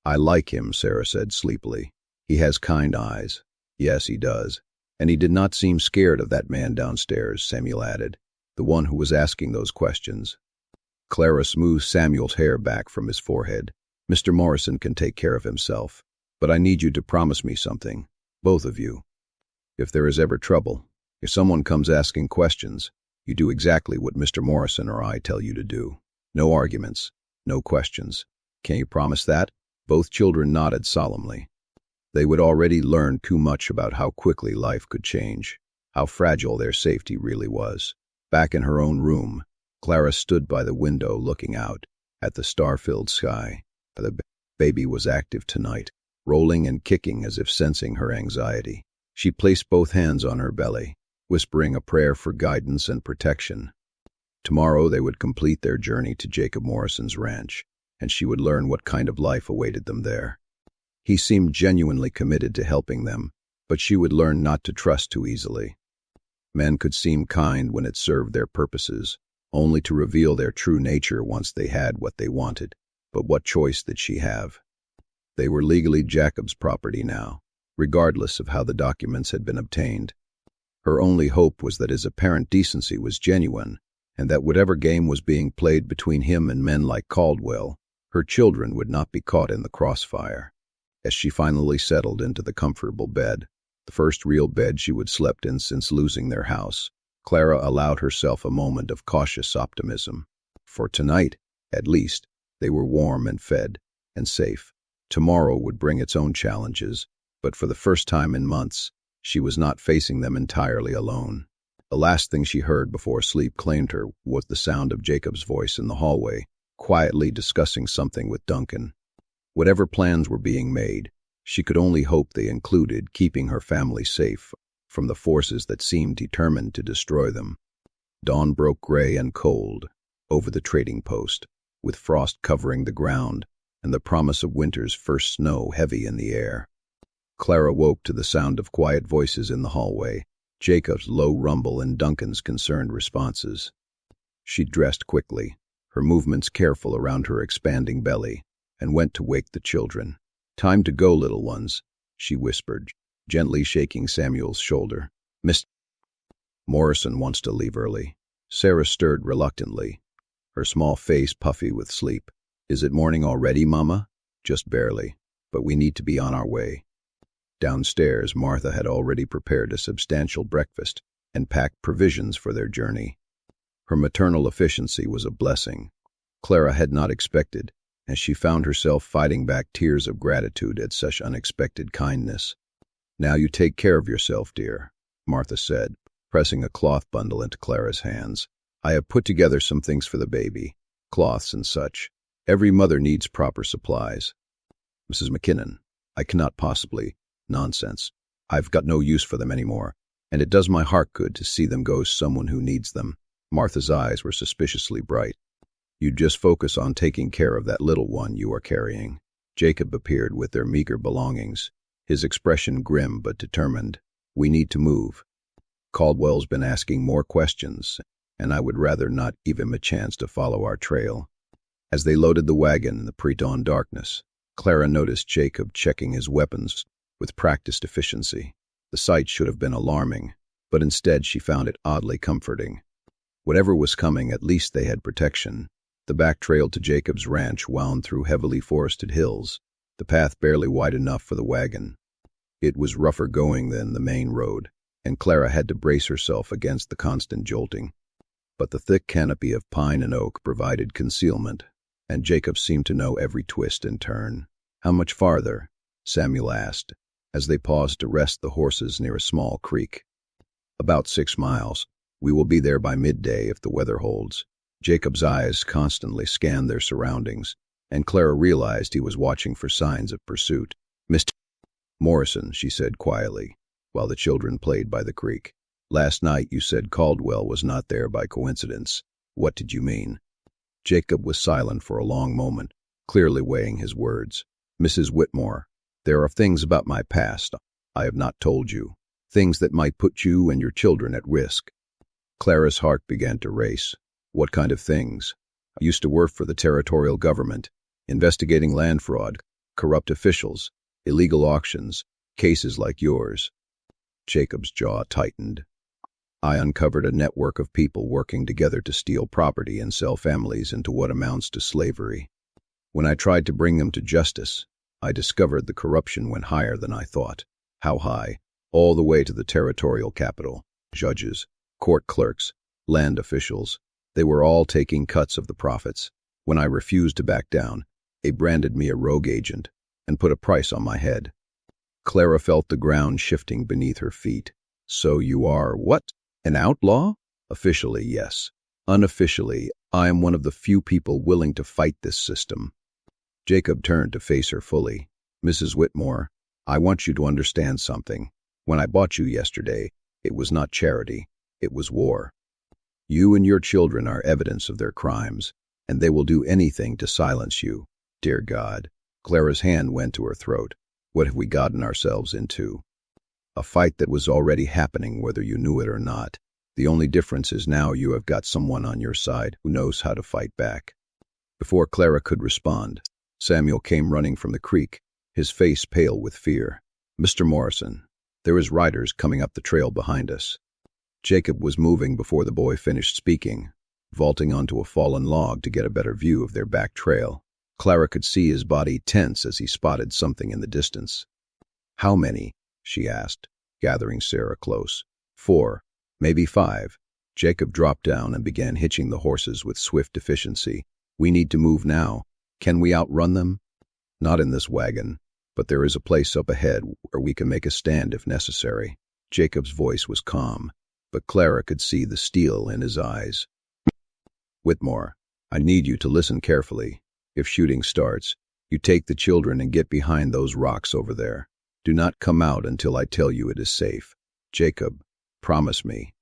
S1: "I like him," Sarah said sleepily. "He has kind eyes." "Yes, he does. And he did not seem scared of that man downstairs," Samuel added. the one who was asking those questions. Clara smoothed Samuel's hair back from his forehead. Mr. Morrison can take care of himself, but I need you to promise me something, both of you. If there is ever trouble, if someone comes asking questions, you do exactly what Mr. Morrison or I tell you to do. No arguments, no questions. Can you promise that? Both children nodded solemnly. They would already learned too much about how quickly life could change, how fragile their safety really was. Back in her own room, Clara stood by the window looking out at the star-filled sky. The baby was active tonight, rolling and kicking as if sensing her anxiety. She placed both hands on her belly, whispering a prayer for guidance and protection. Tomorrow they would complete their journey to Jacob Morrison's ranch, and she would learn what kind of life awaited them there. He seemed genuinely committed to helping them, but she would learn not to trust too easily. Men could seem kind when it served their purposes, only to reveal their true nature once they had what they wanted. But what choice did she have? They were legally Jacob's property now, regardless of how the documents had been obtained. Her only hope was that his apparent decency was genuine, and that whatever game was being played between him and men like Caldwell, her children would not be caught in the crossfire. As she finally settled into the comfortable bed, the first real bed she would slept in since losing their house, Clara allowed herself a moment of cautious optimism. For tonight, at least, they were warm and fed, and safe. Tomorrow would bring its own challenges, but for the first time in months, she was not facing them entirely alone. The last thing she heard before sleep claimed her was the sound of Jacob's voice in the hallway, quietly discussing something with Duncan. Whatever plans were being made, she could only hope they included keeping her family safe from the forces that seemed determined to destroy them. Dawn broke gray and cold over the trading post, with frost covering the ground and the promise of winter's first snow heavy in the air. Clara woke to the sound of quiet voices in the hallway, Jacob's low rumble and Duncan's concerned responses. She dressed quickly, her movements careful around her expanding belly, and went to wake the children. "Time to go, little ones," she whispered, gently shaking Samuel's shoulder. "Mr. Morrison wants to leave early." Sarah stirred reluctantly, her small face puffy with sleep. "Is it morning already, Mama?" "Just barely, but we need to be on our way." Downstairs, Martha had already prepared a substantial breakfast and packed provisions for their journey. Her maternal efficiency was a blessing Clara had not expected, as she found herself fighting back tears of gratitude at such unexpected kindness. "Now you take care of yourself, dear," Martha said, pressing a cloth bundle into Clara's hands. "I have put together some things for the baby, cloths and such. Every mother needs proper supplies." "Mrs. McKinnon, I cannot possibly." "Nonsense. I've got no use for them anymore, and it does my heart good to see them go to someone who needs them." Martha's eyes were suspiciously bright. "You'd just focus on taking care of that little one you are carrying." Jacob appeared with their meager belongings, his expression grim but determined. "We need to move. Caldwell's been asking more questions, and I would rather not give him a chance to follow our trail." As they loaded the wagon in the pre-dawn darkness, Clara noticed Jacob checking his weapons with practiced efficiency. The sight should have been alarming, but instead she found it oddly comforting. Whatever was coming, at least they had protection. The back trail to Jacob's ranch wound through heavily forested hills, the path barely wide enough for the wagon. It was rougher going than the main road, and Clara had to brace herself against the constant jolting. But the thick canopy of pine and oak provided concealment, and Jacob seemed to know every twist and turn. "How much farther?" Samuel asked, as they paused to rest the horses near a small creek. "About 6 miles. We will be there by midday if the weather holds." Jacob's eyes constantly scanned their surroundings, and Clara realized he was watching for signs of pursuit. "Mr. Morrison," she said quietly, while the children played by the creek. "Last night you said Caldwell was not there by coincidence. What did you mean?" Jacob was silent for a long moment, clearly weighing his words. "Mrs. Whitmore, there are things about my past I have not told you, things that might put you and your children at risk." Clara's heart began to race. "What kind of things?" "I used to work for the territorial government, investigating land fraud, corrupt officials, illegal auctions, cases like yours." Jacob's jaw tightened. I uncovered a network of people working together to steal property and sell families into what amounts to slavery. When I tried to bring them to justice, I discovered the corruption went higher than I thought. How high? All the way to the territorial capital. Judges, court clerks, land officials. They were all taking cuts of the profits. When I refused to back down, they branded me a rogue agent and put a price on my head. Clara felt the ground shifting beneath her feet. So you are what? An outlaw? Officially, yes. Unofficially, I am one of the few people willing to fight this system. Jacob turned to face her fully. Mrs. Whitmore, I want you to understand something. When I bought you yesterday, it was not charity, it was war. You and your children are evidence of their crimes, and they will do anything to silence you. Dear God. Clara's hand went to her throat. What have we gotten ourselves into? A fight that was already happening whether you knew it or not. The only difference is now you have got someone on your side who knows how to fight back. Before Clara could respond, Samuel came running from the creek, his face pale with fear. Mr. Morrison, there is riders coming up the trail behind us. Jacob was moving before the boy finished speaking, vaulting onto a fallen log to get a better view of their back trail. Clara could see his body tense as he spotted something in the distance. How many? She asked, gathering Sarah close. 4, maybe 5. Jacob dropped down and began hitching the horses with swift efficiency. We need to move now. Can we outrun them? Not in this wagon, but there is a place up ahead where we can make a stand if necessary. Jacob's voice was calm, but Clara could see the steel in his eyes. Whitmore, I need you to listen carefully. If shooting starts, you take the children and get behind those rocks over there. Do not come out until I tell you it is safe. Jacob, promise me.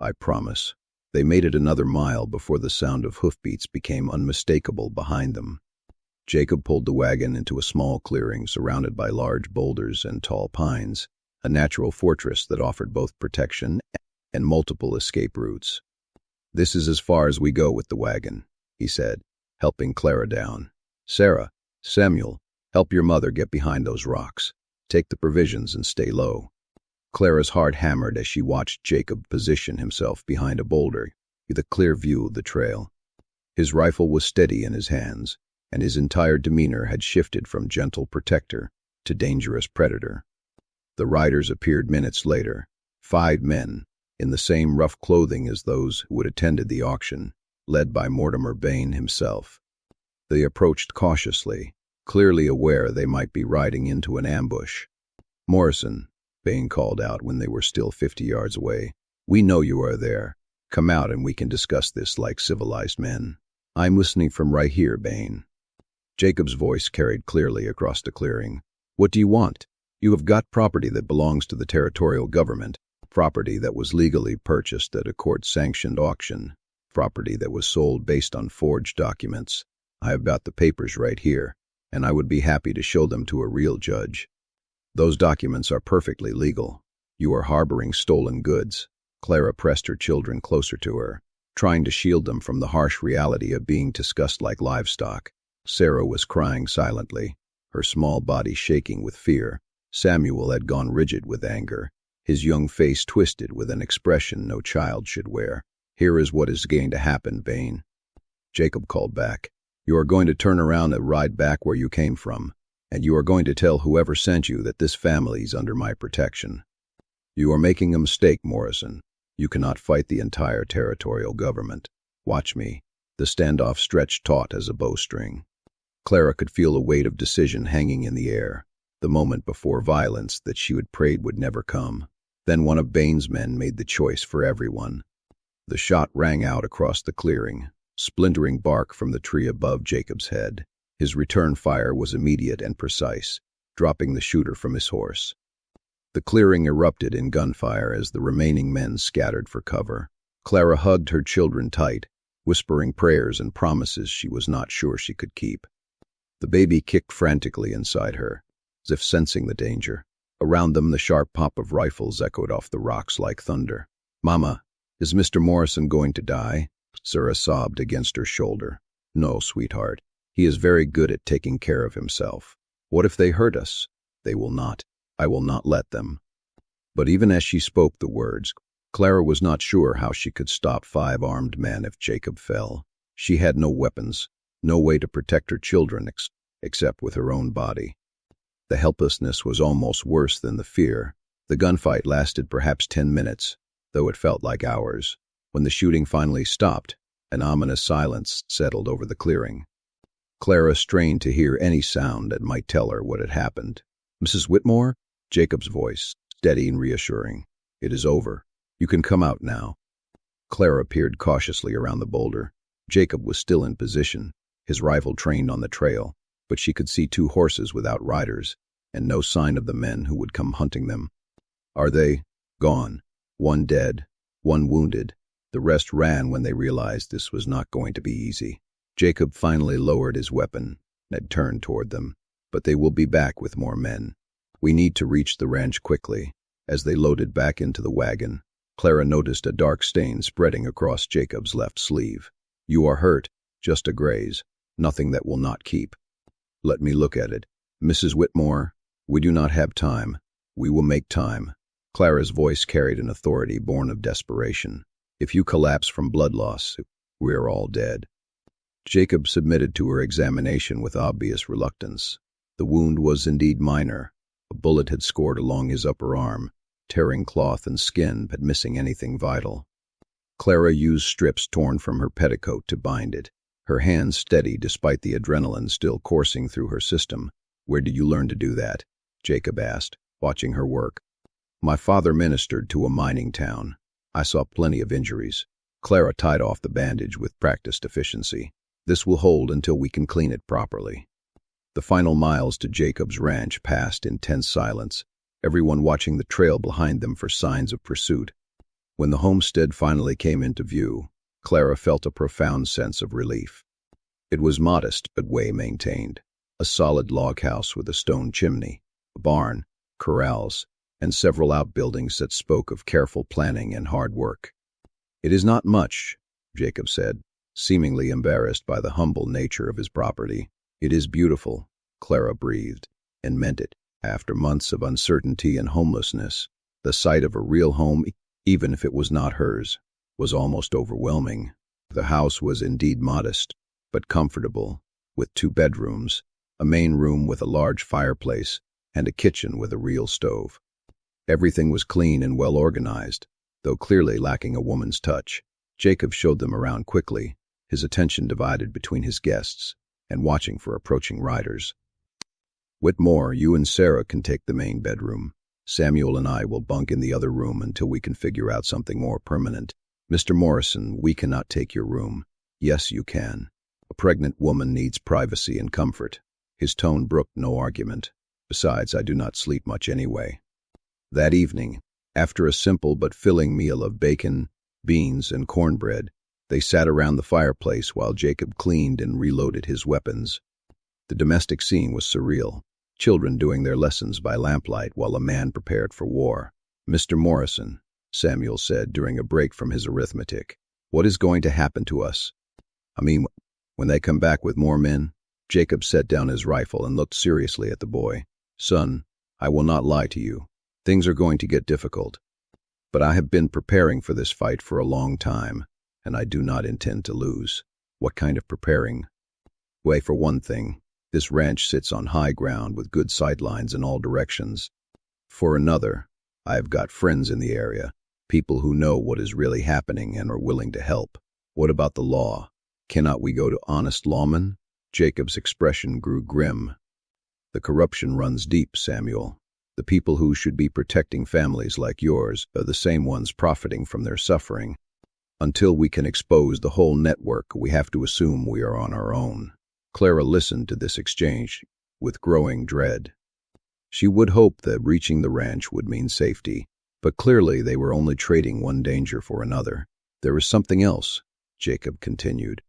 S1: I promise. They made it another mile before the sound of hoofbeats became unmistakable behind them. Jacob pulled the wagon into a small clearing surrounded by large boulders and tall pines, a natural fortress that offered both protection and multiple escape routes. This is as far as we go with the wagon, he said, helping Clara down. Sarah, Samuel, help your mother get behind those rocks. Take the provisions and stay low. Clara's heart hammered as she watched Jacob position himself behind a boulder with a clear view of the trail. His rifle was steady in his hands, and his entire demeanor had shifted from gentle protector to dangerous predator. The riders appeared minutes later, 5 men, in the same rough clothing as those who had attended the auction, led by Mortimer Bain himself. They approached cautiously, clearly aware they might be riding into an ambush. Morrison, Bain called out when they were still 50 yards away. We know you are there. Come out and we can discuss this like civilized men. I'm listening from right here, Bain. Jacob's voice carried clearly across the clearing. What do you want? You have got property that belongs to the territorial government, property that was legally purchased at a court-sanctioned auction, property that was sold based on forged documents. I have got the papers right here, and I would be happy to show them to a real judge. Those documents are perfectly legal. You are harboring stolen goods. Clara pressed her children closer to her, trying to shield them from the harsh reality of being discussed like livestock. Sarah was crying silently, her small body shaking with fear. Samuel had gone rigid with anger, his young face twisted with an expression no child should wear. Here is what is going to happen, Bain. Jacob called back. You are going to turn around and ride back where you came from, and you are going to tell whoever sent you that this family is under my protection. You are making a mistake, Morrison. You cannot fight the entire territorial government. Watch me. The standoff stretched taut as a bowstring. Clara could feel a weight of decision hanging in the air, the moment before violence that she had prayed would never come. Then one of Bain's men made the choice for everyone. The shot rang out across the clearing, splintering bark from the tree above Jacob's head. His return fire was immediate and precise, dropping the shooter from his horse. The clearing erupted in gunfire as the remaining men scattered for cover. Clara hugged her children tight, whispering prayers and promises she was not sure she could keep. The baby kicked frantically inside her, as if sensing the danger. Around them, the sharp pop of rifles echoed off the rocks like thunder. Mama, is Mr. Morrison going to die? Sarah sobbed against her shoulder. No, sweetheart. He is very good at taking care of himself. What if they hurt us? They will not. I will not let them. But even as she spoke the words, Clara was not sure how she could stop 5 armed men if Jacob fell. She had no weapons, no way to protect her children except with her own body. The helplessness was almost worse than the fear. The gunfight lasted perhaps 10 minutes, though it felt like hours. When the shooting finally stopped, an ominous silence settled over the clearing. Clara strained to hear any sound that might tell her what had happened. "Mrs. Whitmore?" Jacob's voice, steady and reassuring. "It is over. You can come out now." Clara peered cautiously around the boulder. Jacob was still in position, his rifle trained on the trail, but she could see 2 horses without riders, and no sign of the men who would come hunting them. "Are they gone? 1 dead, 1 wounded. The rest ran when they realized this was not going to be easy." Jacob finally lowered his weapon and turned toward them. "But they will be back with more men. We need to reach the ranch quickly." As they loaded back into the wagon, Clara noticed a dark stain spreading across Jacob's left sleeve. "You are hurt, just a graze, nothing that will not keep." "Let me look at it. Mrs. Whitmore, we do not have time. We will make time." Clara's voice carried an authority born of desperation. "If you collapse from blood loss, we are all dead." Jacob submitted to her examination with obvious reluctance. The wound was indeed minor. A bullet had scored along his upper arm, tearing cloth and skin but missing anything vital. Clara used strips torn from her petticoat to bind it, her hands steady despite the adrenaline still coursing through her system. "Where did you learn to do that?" Jacob asked, watching her work. "My father ministered to a mining town. I saw plenty of injuries." Clara tied off the bandage with practiced efficiency. "This will hold until we can clean it properly." The final miles to Jacob's ranch passed in tense silence, everyone watching the trail behind them for signs of pursuit. When the homestead finally came into view, Clara felt a profound sense of relief. It was modest but well-maintained, a solid log house with a stone chimney, a barn, corrals, and several outbuildings that spoke of careful planning and hard work. "It is not much," Jacob said, seemingly embarrassed by the humble nature of his property. "It is beautiful," Clara breathed, and meant it. After months of uncertainty and homelessness, the sight of a real home, even if it was not hers, was almost overwhelming. The house was indeed modest, but comfortable, with 2 bedrooms, a main room with a large fireplace, and a kitchen with a real stove. Everything was clean and well organized, though clearly lacking a woman's touch. Jacob showed them around quickly, his attention divided between his guests and watching for approaching riders. "Whitmore, you and Sarah can take the main bedroom. Samuel and I will bunk in the other room until we can figure out something more permanent. Mr. Morrison, we cannot take your room." "Yes, you can. A pregnant woman needs privacy and comfort." His tone brooked no argument. "Besides, I do not sleep much anyway." That evening, after a simple but filling meal of bacon, beans, and cornbread, they sat around the fireplace while Jacob cleaned and reloaded his weapons. The domestic scene was surreal, children doing their lessons by lamplight while a man prepared for war. "Mr. Morrison," Samuel said during a break from his arithmetic, "what is going to happen to us?" "I mean, when they come back with more men?" Jacob set down his rifle and looked seriously at the boy. "Son, I will not lie to you. Things are going to get difficult. But I have been preparing for this fight for a long time, and I do not intend to lose." "What kind of preparing?" "Well, for one thing, this ranch sits on high ground with good sightlines in all directions. For another, I have got friends in the area, people who know what is really happening and are willing to help." "What about the law? Cannot we go to honest lawmen?" Jacob's expression grew grim. "The corruption runs deep, Samuel. The people who should be protecting families like yours are the same ones profiting from their suffering. Until we can expose the whole network, we have to assume we are on our own." Clara listened to this exchange with growing dread. She would hope that reaching the ranch would mean safety, but clearly they were only trading one danger for another. "There is something else," Jacob continued.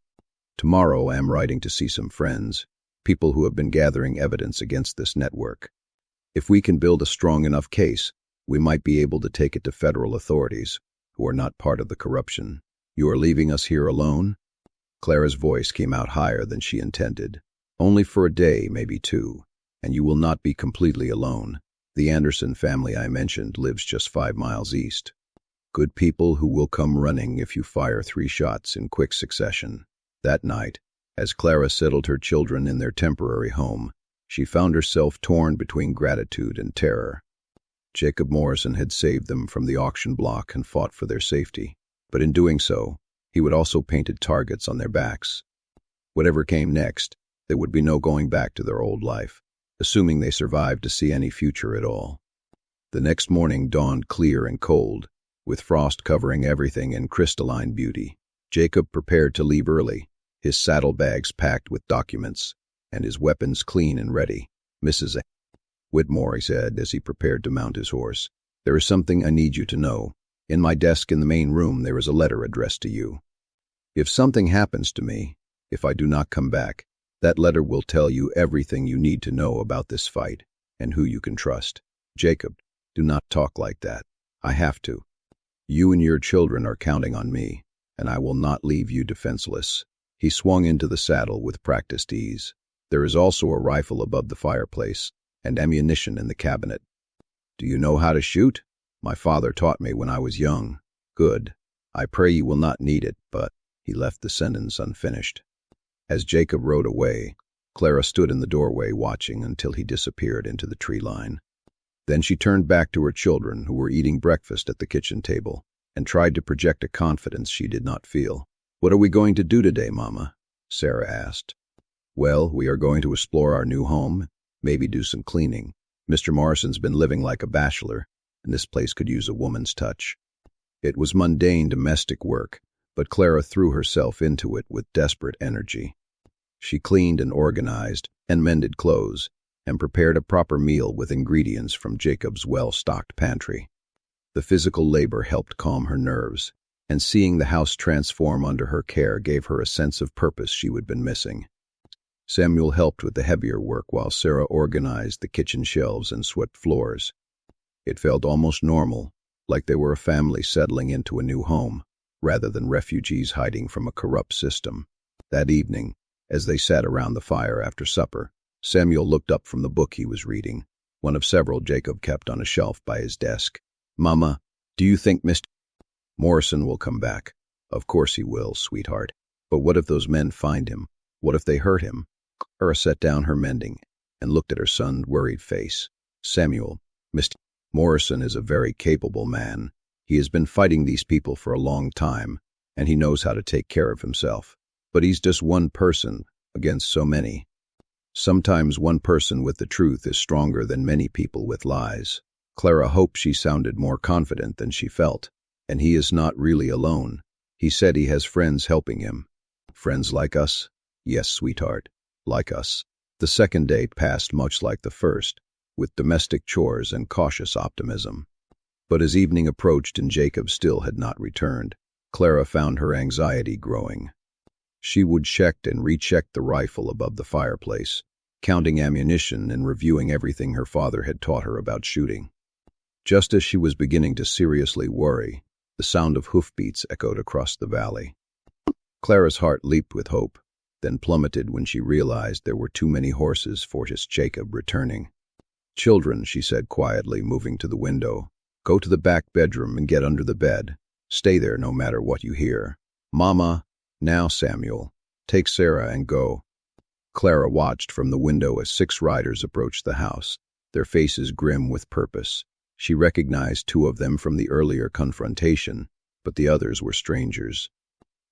S1: "Tomorrow I am writing to see some friends, people who have been gathering evidence against this network. If we can build a strong enough case, we might be able to take it to federal authorities, who are not part of the corruption. You are leaving us here alone?" Clara's voice came out higher than she intended. "Only for a day, maybe 2, and you will not be completely alone. The Anderson family I mentioned lives just 5 miles east." Good people who will come running if you fire 3 shots in quick succession. That night, as Clara settled her children in their temporary home, she found herself torn between gratitude and terror. Jacob Morrison had saved them from the auction block and fought for their safety, but in doing so, he would also painted targets on their backs. Whatever came next, there would be no going back to their old life, assuming they survived to see any future at all. The next morning dawned clear and cold, with frost covering everything in crystalline beauty. Jacob prepared to leave early, his saddlebags packed with documents, and his weapons clean and ready. "Mrs. Whitmore," he said as he prepared to mount his horse, "there is something I need you to know. In my desk in the main room there is a letter addressed to you. If something happens to me, if I do not come back, that letter will tell you everything you need to know about this fight and who you can trust. Jacob, do not talk like that. I have to. You and your children are counting on me, and I will not leave you defenseless." He swung into the saddle with practiced ease. "There is also a rifle above the fireplace and ammunition in the cabinet. Do you know how to shoot? My father taught me when I was young." "Good. I pray you will not need it, but—" He left the sentence unfinished. As Jacob rode away, Clara stood in the doorway watching until he disappeared into the tree line. Then she turned back to her children, who were eating breakfast at the kitchen table, and tried to project a confidence she did not feel. "What are we going to do today, Mama?" Sarah asked. "Well, we are going to explore our new home, maybe do some cleaning. Mr. Morrison's been living like a bachelor, and this place could use a woman's touch." It was mundane domestic work, but Clara threw herself into it with desperate energy. She cleaned and organized, and mended clothes, and prepared a proper meal with ingredients from Jacob's well-stocked pantry. The physical labor helped calm her nerves, and seeing the house transform under her care gave her a sense of purpose she had been missing. Samuel helped with the heavier work while Sarah organized the kitchen shelves and swept floors. It felt almost normal, like they were a family settling into a new home, rather than refugees hiding from a corrupt system. That evening, as they sat around the fire after supper, Samuel looked up from the book he was reading, one of several Jacob kept on a shelf by his desk. "Mama, do you think Mr. Morrison will come back?" "Of course he will, sweetheart. But what if those men find him? What if they hurt him?" Clara set down her mending and looked at her son's worried face. "Samuel, Mr. Morrison is a very capable man. He has been fighting these people for a long time, and he knows how to take care of himself. But he's just one person against so many. Sometimes one person with the truth is stronger than many people with lies." Clara hoped she sounded more confident than she felt. "And he is not really alone. He said he has friends helping him." "Friends like us?" "Yes, sweetheart, like us." The second day passed much like the first, with domestic chores and cautious optimism. But as evening approached and Jacob still had not returned, Clara found her anxiety growing. She would check and recheck the rifle above the fireplace, counting ammunition and reviewing everything her father had taught her about shooting. Just as she was beginning to seriously worry, the sound of hoofbeats echoed across the valley. Clara's heart leaped with hope, then plummeted when she realized there were too many horses for just Jacob returning. "Children," she said quietly, moving to the window, "go to the back bedroom and get under the bed. Stay there no matter what you hear." "Mama." "Now, Samuel, take Sarah and go." Clara watched from the window as 6 riders approached the house, their faces grim with purpose. She recognized 2 of them from the earlier confrontation, but the others were strangers.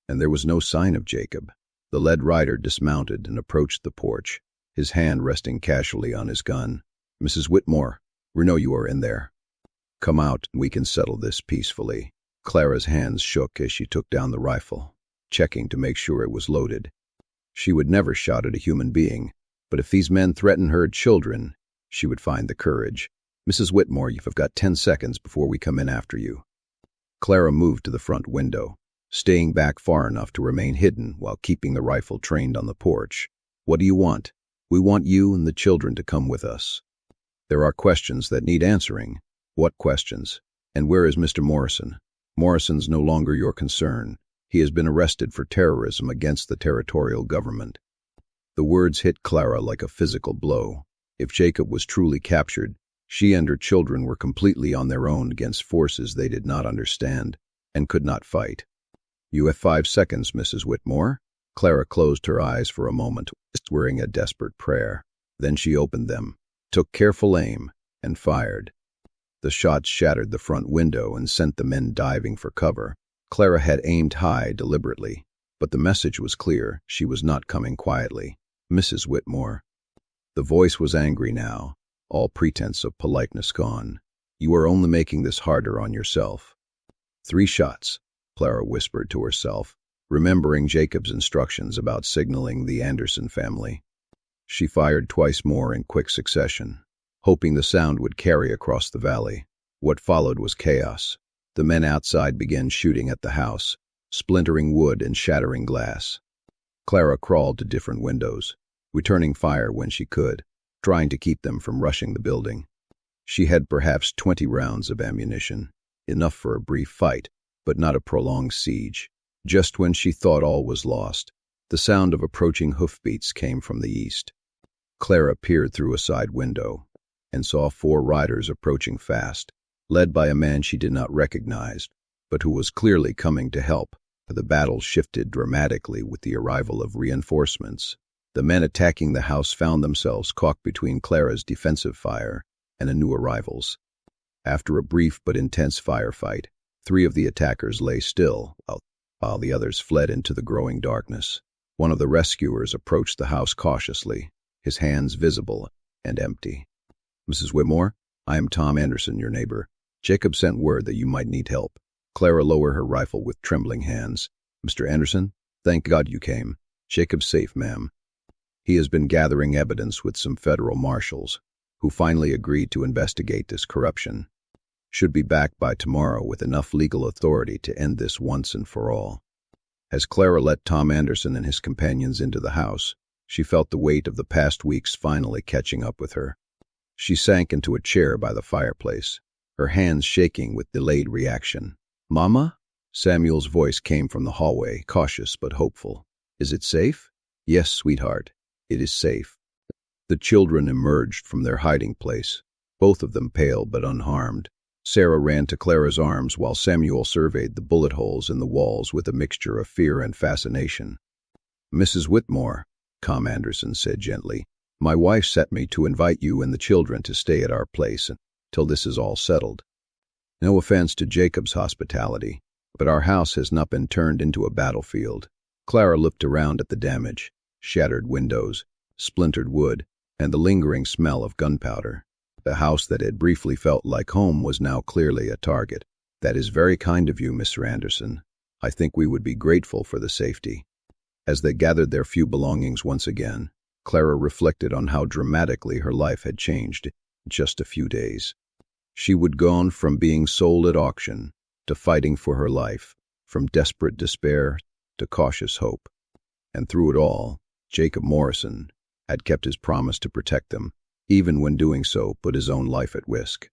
S1: And there was no sign of Jacob. The lead rider dismounted and approached the porch, his hand resting casually on his gun. "Mrs. Whitmore, we know you are in there. Come out and we can settle this peacefully." Clara's hands shook as she took down the rifle, checking to make sure it was loaded. She would never shout at a human being, but if these men threatened her children, she would find the courage. "Mrs. Whitmore, you've got 10 seconds before we come in after you." Clara moved to the front window, staying back far enough to remain hidden while keeping the rifle trained on the porch. "What do you want?" "We want you and the children to come with us. There are questions that need answering." "What questions? And where is Mr. Morrison?" "Morrison's no longer your concern. He has been arrested for terrorism against the territorial government." The words hit Clara like a physical blow. If Jacob was truly captured, She and her children were completely on their own against forces they did not understand and could not fight. "You have 5 seconds, Mrs. Whitmore." Clara closed her eyes for a moment, whispering a desperate prayer. Then she opened them, took careful aim, and fired. The shots shattered the front window and sent the men diving for cover. Clara had aimed high deliberately, but the message was clear. She was not coming quietly. "Mrs. Whitmore." The voice was angry now, all pretense of politeness gone. "You are only making this harder on yourself." 3 shots, Clara whispered to herself, remembering Jacob's instructions about signaling the Anderson family. She fired twice more in quick succession, hoping the sound would carry across the valley. What followed was chaos. The men outside began shooting at the house, splintering wood and shattering glass. Clara crawled to different windows, returning fire when she could, trying to keep them from rushing the building. She had perhaps 20 rounds of ammunition, enough for a brief fight, but not a prolonged siege. Just when she thought all was lost, the sound of approaching hoofbeats came from the east. Clara peered through a side window and saw 4 riders approaching fast, led by a man she did not recognize, but who was clearly coming to help. The battle shifted dramatically with the arrival of reinforcements. The men attacking the house found themselves caught between Clara's defensive fire and a new arrival's. After a brief but intense firefight, 3 of the attackers lay still, while the others fled into the growing darkness. One of the rescuers approached the house cautiously, his hands visible and empty. "Mrs. Whitmore, I am Tom Anderson, your neighbor. Jacob sent word that you might need help." Clara lowered her rifle with trembling hands. "Mr. Anderson, thank God you came. Jacob's safe, ma'am. He has been gathering evidence with some federal marshals, who finally agreed to investigate this corruption. Should be back by tomorrow with enough legal authority to end this once and for all." As Clara let Tom Anderson and his companions into the house, she felt the weight of the past weeks finally catching up with her. She sank into a chair by the fireplace, her hands shaking with delayed reaction. "Mama?" Samuel's voice came from the hallway, cautious but hopeful. "Is it safe?" "Yes, sweetheart, it is safe." The children emerged from their hiding place, both of them pale but unharmed. Sarah ran to Clara's arms while Samuel surveyed the bullet holes in the walls with a mixture of fear and fascination. "Mrs. Whitmore," Tom Anderson said gently, "my wife sent me to invite you and the children to stay at our place until this is all settled. No offense to Jacob's hospitality, but our house has not been turned into a battlefield." Clara looked around at the damage, shattered windows, splintered wood, and the lingering smell of gunpowder. The house that had briefly felt like home was now clearly a target. "That is very kind of you, Mr. Anderson. I think we would be grateful for the safety." As they gathered their few belongings once again, Clara reflected on how dramatically her life had changed in just a few days. She would gone from being sold at auction to fighting for her life, from desperate despair to cautious hope. And through it all, Jacob Morrison had kept his promise to protect them, even when doing so put his own life at risk.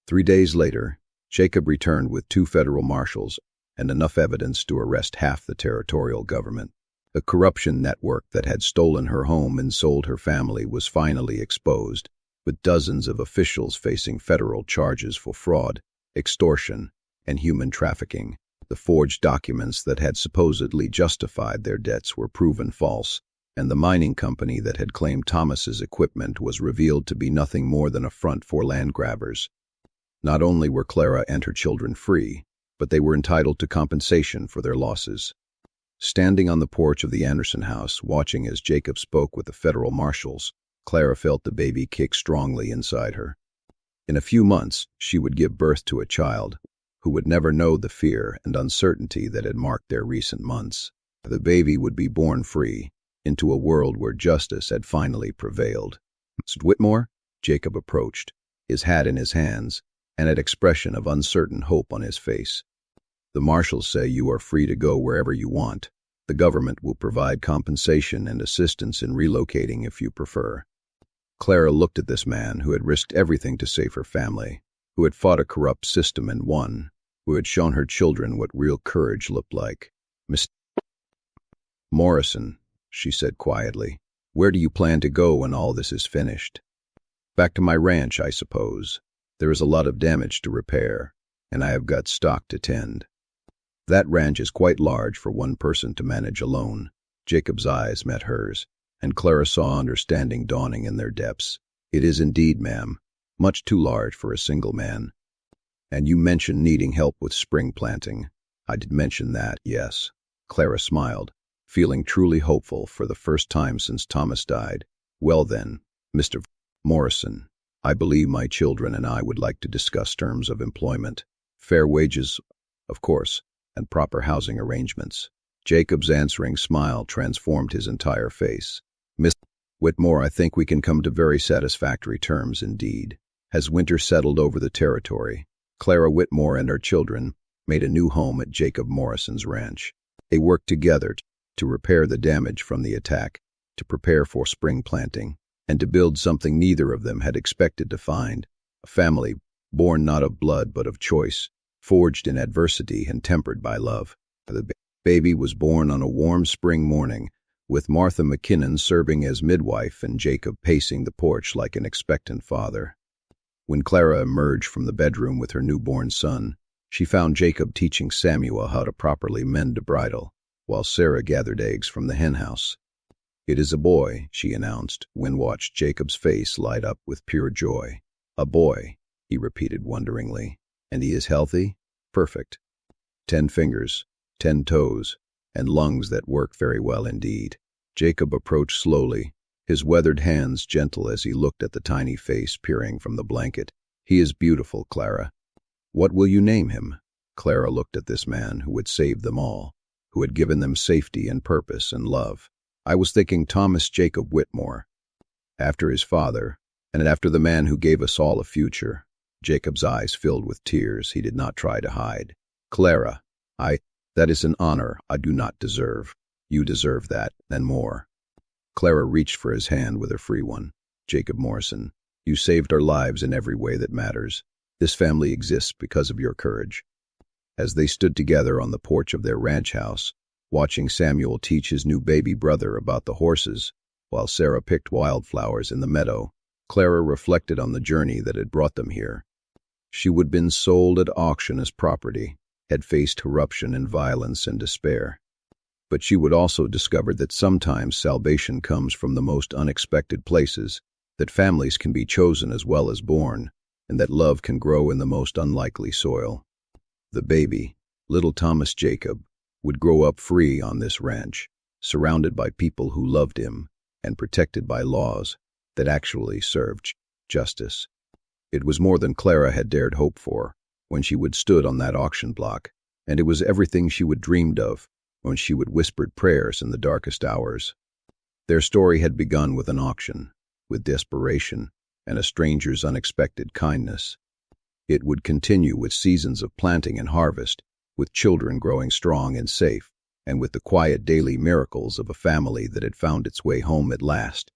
S1: 3 days later, Jacob returned with 2 federal marshals and enough evidence to arrest half the territorial government. The corruption network that had stolen her home and sold her family was finally exposed, with dozens of officials facing federal charges for fraud, extortion, and human trafficking. The forged documents that had supposedly justified their debts were proven false, and the mining company that had claimed Thomas's equipment was revealed to be nothing more than a front for land grabbers. Not only were Clara and her children free, but they were entitled to compensation for their losses. Standing on the porch of the Anderson house, watching as Jacob spoke with the federal marshals, Clara felt the baby kick strongly inside her. In a few months, she would give birth to a child who would never know the fear and uncertainty that had marked their recent months. The baby would be born free, into a world where justice had finally prevailed. "Mr. Whitmore?" Jacob approached, his hat in his hands, and an expression of uncertain hope on his face. "The marshals say you are free to go wherever you want. The government will provide compensation and assistance in relocating if you prefer." Clara looked at this man who had risked everything to save her family, who had fought a corrupt system and won, who had shown her children what real courage looked like. "Mr. Morrison," she said quietly, "where do you plan to go when all this is finished?" Back to my ranch, I suppose. There is a lot of damage to repair, and I have got stock to tend. That ranch is quite large for one person to manage alone. Jacob's eyes met hers, and Clara saw understanding dawning in their depths. It is indeed, ma'am, much too large for a single man. And you mentioned needing help with spring planting. I did mention that, yes. Clara smiled, feeling truly hopeful for the first time since Thomas died. Well then, Mr. Morrison, I believe my children and I would like to discuss terms of employment. Fair wages, of course, and proper housing arrangements. Jacob's answering smile transformed his entire face. Miss Whitmore, I think we can come to very satisfactory terms indeed. As winter settled over the territory, Clara Whitmore and her children made a new home at Jacob Morrison's ranch. They worked together to repair the damage from the attack, to prepare for spring planting, and to build something neither of them had expected to find, a family born not of blood but of choice, forged in adversity and tempered by love. The baby was born on a warm spring morning, with Martha McKinnon serving as midwife and Jacob pacing the porch like an expectant father. When Clara emerged from the bedroom with her newborn son, she found Jacob teaching Samuel how to properly mend a bridle, while Sarah gathered eggs from the henhouse. "It is a boy," she announced, when watched Jacob's face light up with pure joy. "A boy," he repeated wonderingly. "And he is healthy?" "Perfect. 10 fingers, 10 toes, and lungs that work very well indeed." Jacob approached slowly, his weathered hands gentle as he looked at the tiny face peering from the blanket. "He is beautiful, Clara. What will you name him?" Clara looked at this man who had saved them all, who had given them safety and purpose and love. "I was thinking Thomas Jacob Whitmore, after his father, and after the man who gave us all a future." Jacob's eyes filled with tears he did not try to hide. "Clara, that is an honor I do not deserve. You deserve that, and more." Clara reached for his hand with a free one. "Jacob Morrison, you saved our lives in every way that matters. This family exists because of your courage." As they stood together on the porch of their ranch house, watching Samuel teach his new baby brother about the horses, while Sarah picked wildflowers in the meadow, Clara reflected on the journey that had brought them here. She would have been sold at auction as property, had faced corruption and violence and despair. But she would also discover that sometimes salvation comes from the most unexpected places, that families can be chosen as well as born, and that love can grow in the most unlikely soil. The baby, little Thomas Jacob, would grow up free on this ranch, surrounded by people who loved him, and protected by laws that actually served justice. It was more than Clara had dared hope for when she would stood on that auction block, and it was everything she would dreamed of when she would whispered prayers in the darkest hours. Their story had begun with an auction, with desperation, and a stranger's unexpected kindness. It would continue with seasons of planting and harvest, with children growing strong and safe, and with the quiet daily miracles of a family that had found its way home at last.